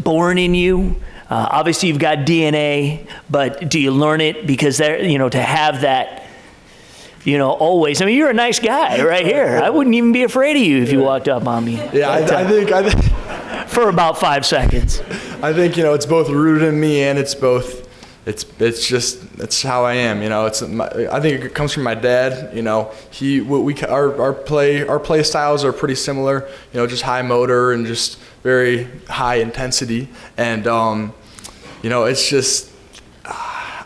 born in you? Obviously, you've got DNA, but do you learn it? Because to have that, always. I mean, you're a nice guy right here. I wouldn't even be afraid of you if you walked up on me. Yeah, I think for about 5 seconds. I think it's both rooted in me, and it's both. It's how I am. I think it comes from my dad. Our play styles are pretty similar. Just high motor and just very high intensity, and it's just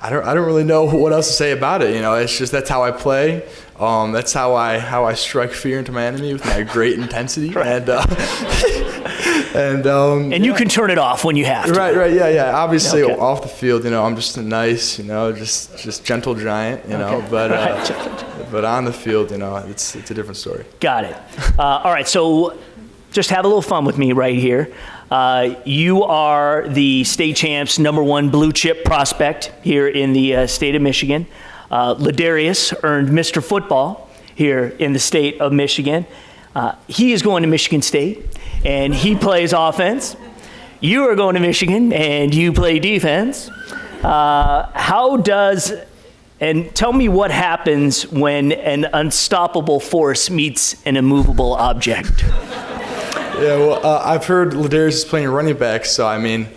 I don't really know what else to say about it. It's just that's how I play. That's how I strike fear into my enemy with my great intensity, right. and you can turn it off when you have to. Right, yeah. Obviously, okay. Off the field, I'm just a nice, just gentle giant, but on the field, it's a different story. Got it. All right, so just have a little fun with me right here. You are the state champ's #1 blue chip prospect here in the state of Michigan. Ladarius earned Mr. Football here in the state of Michigan. He is going to Michigan State, and he plays offense. You are going to Michigan, and you play defense. And tell me what happens when an unstoppable force meets an immovable object. Yeah, well, I've heard Ladarius is playing running back, so I mean,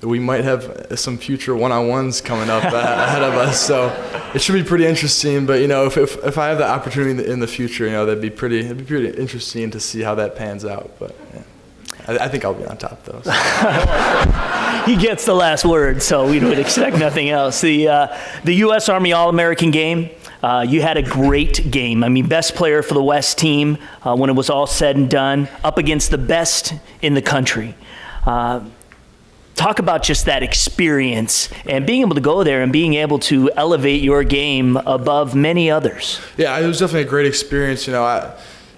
we might have some future one-on-ones coming up ahead of us, so it should be pretty interesting. But if I have the opportunity in the future, it'd be pretty interesting to see how that pans out. But yeah, I think I'll be on top though. So. He gets the last word, so we would expect nothing else. The U.S. Army All-American game. You had a great game. I mean, best player for the West team when it was all said and done, up against the best in the country. Talk about just that experience and being able to go there and being able to elevate your game above many others. Yeah, it was definitely a great experience. I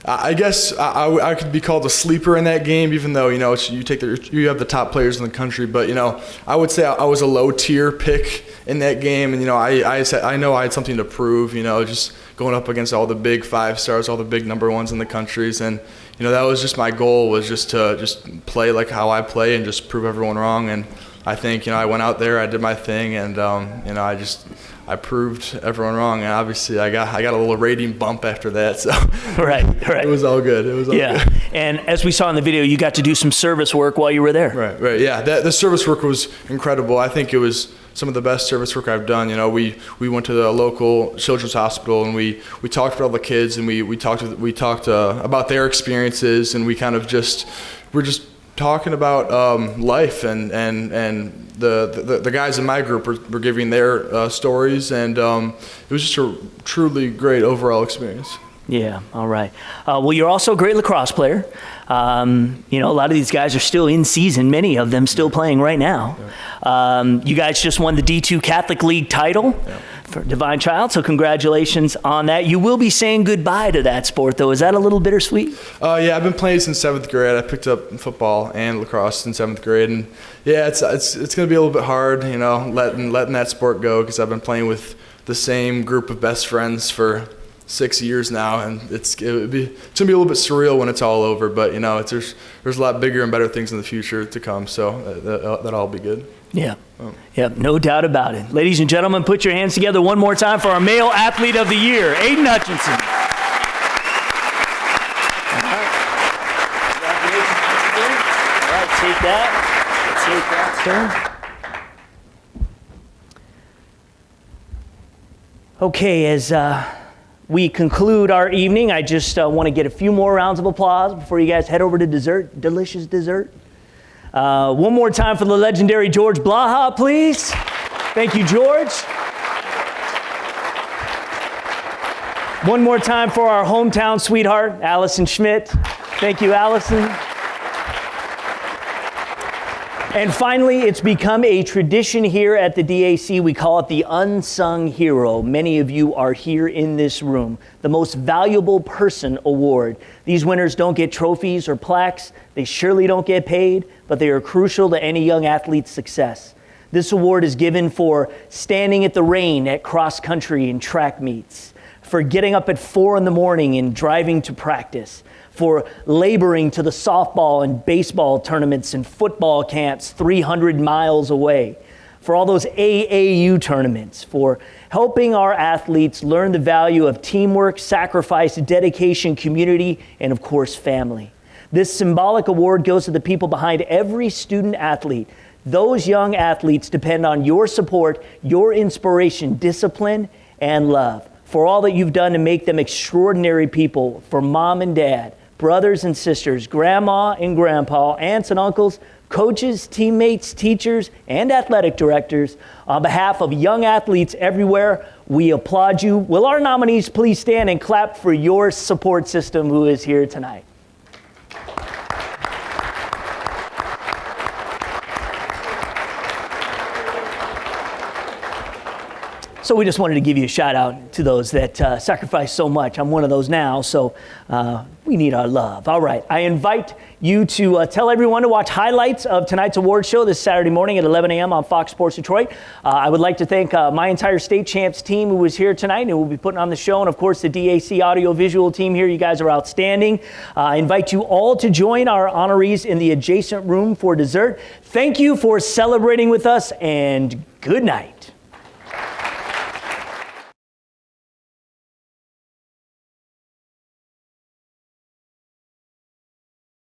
I guess I could be called a sleeper in that game, even though, you know, you have the top players in the country. But, you know, I would say I was a low-tier pick in that game. And, you know, I know I had something to prove, you know, just going up against all the big 5 stars, all the big number ones in the countries. And, you know, that was just my goal, was just to play like how I play and just prove everyone wrong. And I think, you know, I went out there, I did my thing, and, you know, I proved everyone wrong, and obviously I got a little rating bump after that. So right. It was all good. It was all good. And as we saw in the video, you got to do some service work while you were there. Right. Yeah, the service work was incredible. I think it was some of the best service work I've done. You know, we went to the local children's hospital, and we talked with all the kids, and we talked about their experiences, and we kind of we're just talking about life, and the guys in my group were giving their stories, and it was just a truly great overall experience. Yeah, all right. Well, you're also a great lacrosse player. You know, a lot of these guys are still in season, many of them still playing right now. You guys just won the D2 Catholic League title for Divine Child, so congratulations on that. You will be saying goodbye to that sport, though. Is that a little bittersweet? Yeah, I've been playing since 7th grade. I picked up football and lacrosse in 7th grade, and yeah, it's going to be a little bit hard, you know, letting that sport go, because I've been playing with the same group of best friends for 6 years now, and it's gonna be a little bit surreal when it's all over. But you know, there's a lot bigger and better things in the future to come, so that'll all be good. Yeah. Yep, no doubt about it. Ladies and gentlemen, put your hands together one more time for our Male Athlete of the Year, Aiden Hutchinson. All right, take that, sir. Okay, as we conclude our evening, I just want to get a few more rounds of applause before you guys head over to dessert, delicious dessert. One more time for the legendary George Blaha, please. Thank you, George. One more time for our hometown sweetheart, Allison Schmidt. Thank you, Allison. And finally, it's become a tradition here at the DAC. We call it the Unsung Hero. Many of you are here in this room. The Most Valuable Person Award. These winners don't get trophies or plaques. They surely don't get paid, but they are crucial to any young athlete's success. This award is given for standing at the rain at cross country and track meets, for getting up at 4 in the morning and driving to practice, for laboring to the softball and baseball tournaments and football camps 300 miles away, for all those AAU tournaments, for helping our athletes learn the value of teamwork, sacrifice, dedication, community, and of course, family. This symbolic award goes to the people behind every student athlete. Those young athletes depend on your support, your inspiration, discipline, and love. For all that you've done to make them extraordinary people, for mom and dad, brothers and sisters, grandma and grandpa, aunts and uncles, coaches, teammates, teachers, and athletic directors, on behalf of young athletes everywhere, we applaud you. Will our nominees please stand and clap for your support system who is here tonight? So we just wanted to give you a shout out to those that sacrifice so much. I'm one of those now, so we need our love. All right, I invite you to tell everyone to watch highlights of tonight's award show this Saturday morning at 11 a.m. on Fox Sports Detroit. I would like to thank my entire State Champs team who was here tonight and who will be putting on the show, and of course the DAC audio-visual team here. You guys are outstanding. I invite you all to join our honorees in the adjacent room for dessert. Thank you for celebrating with us, and good night.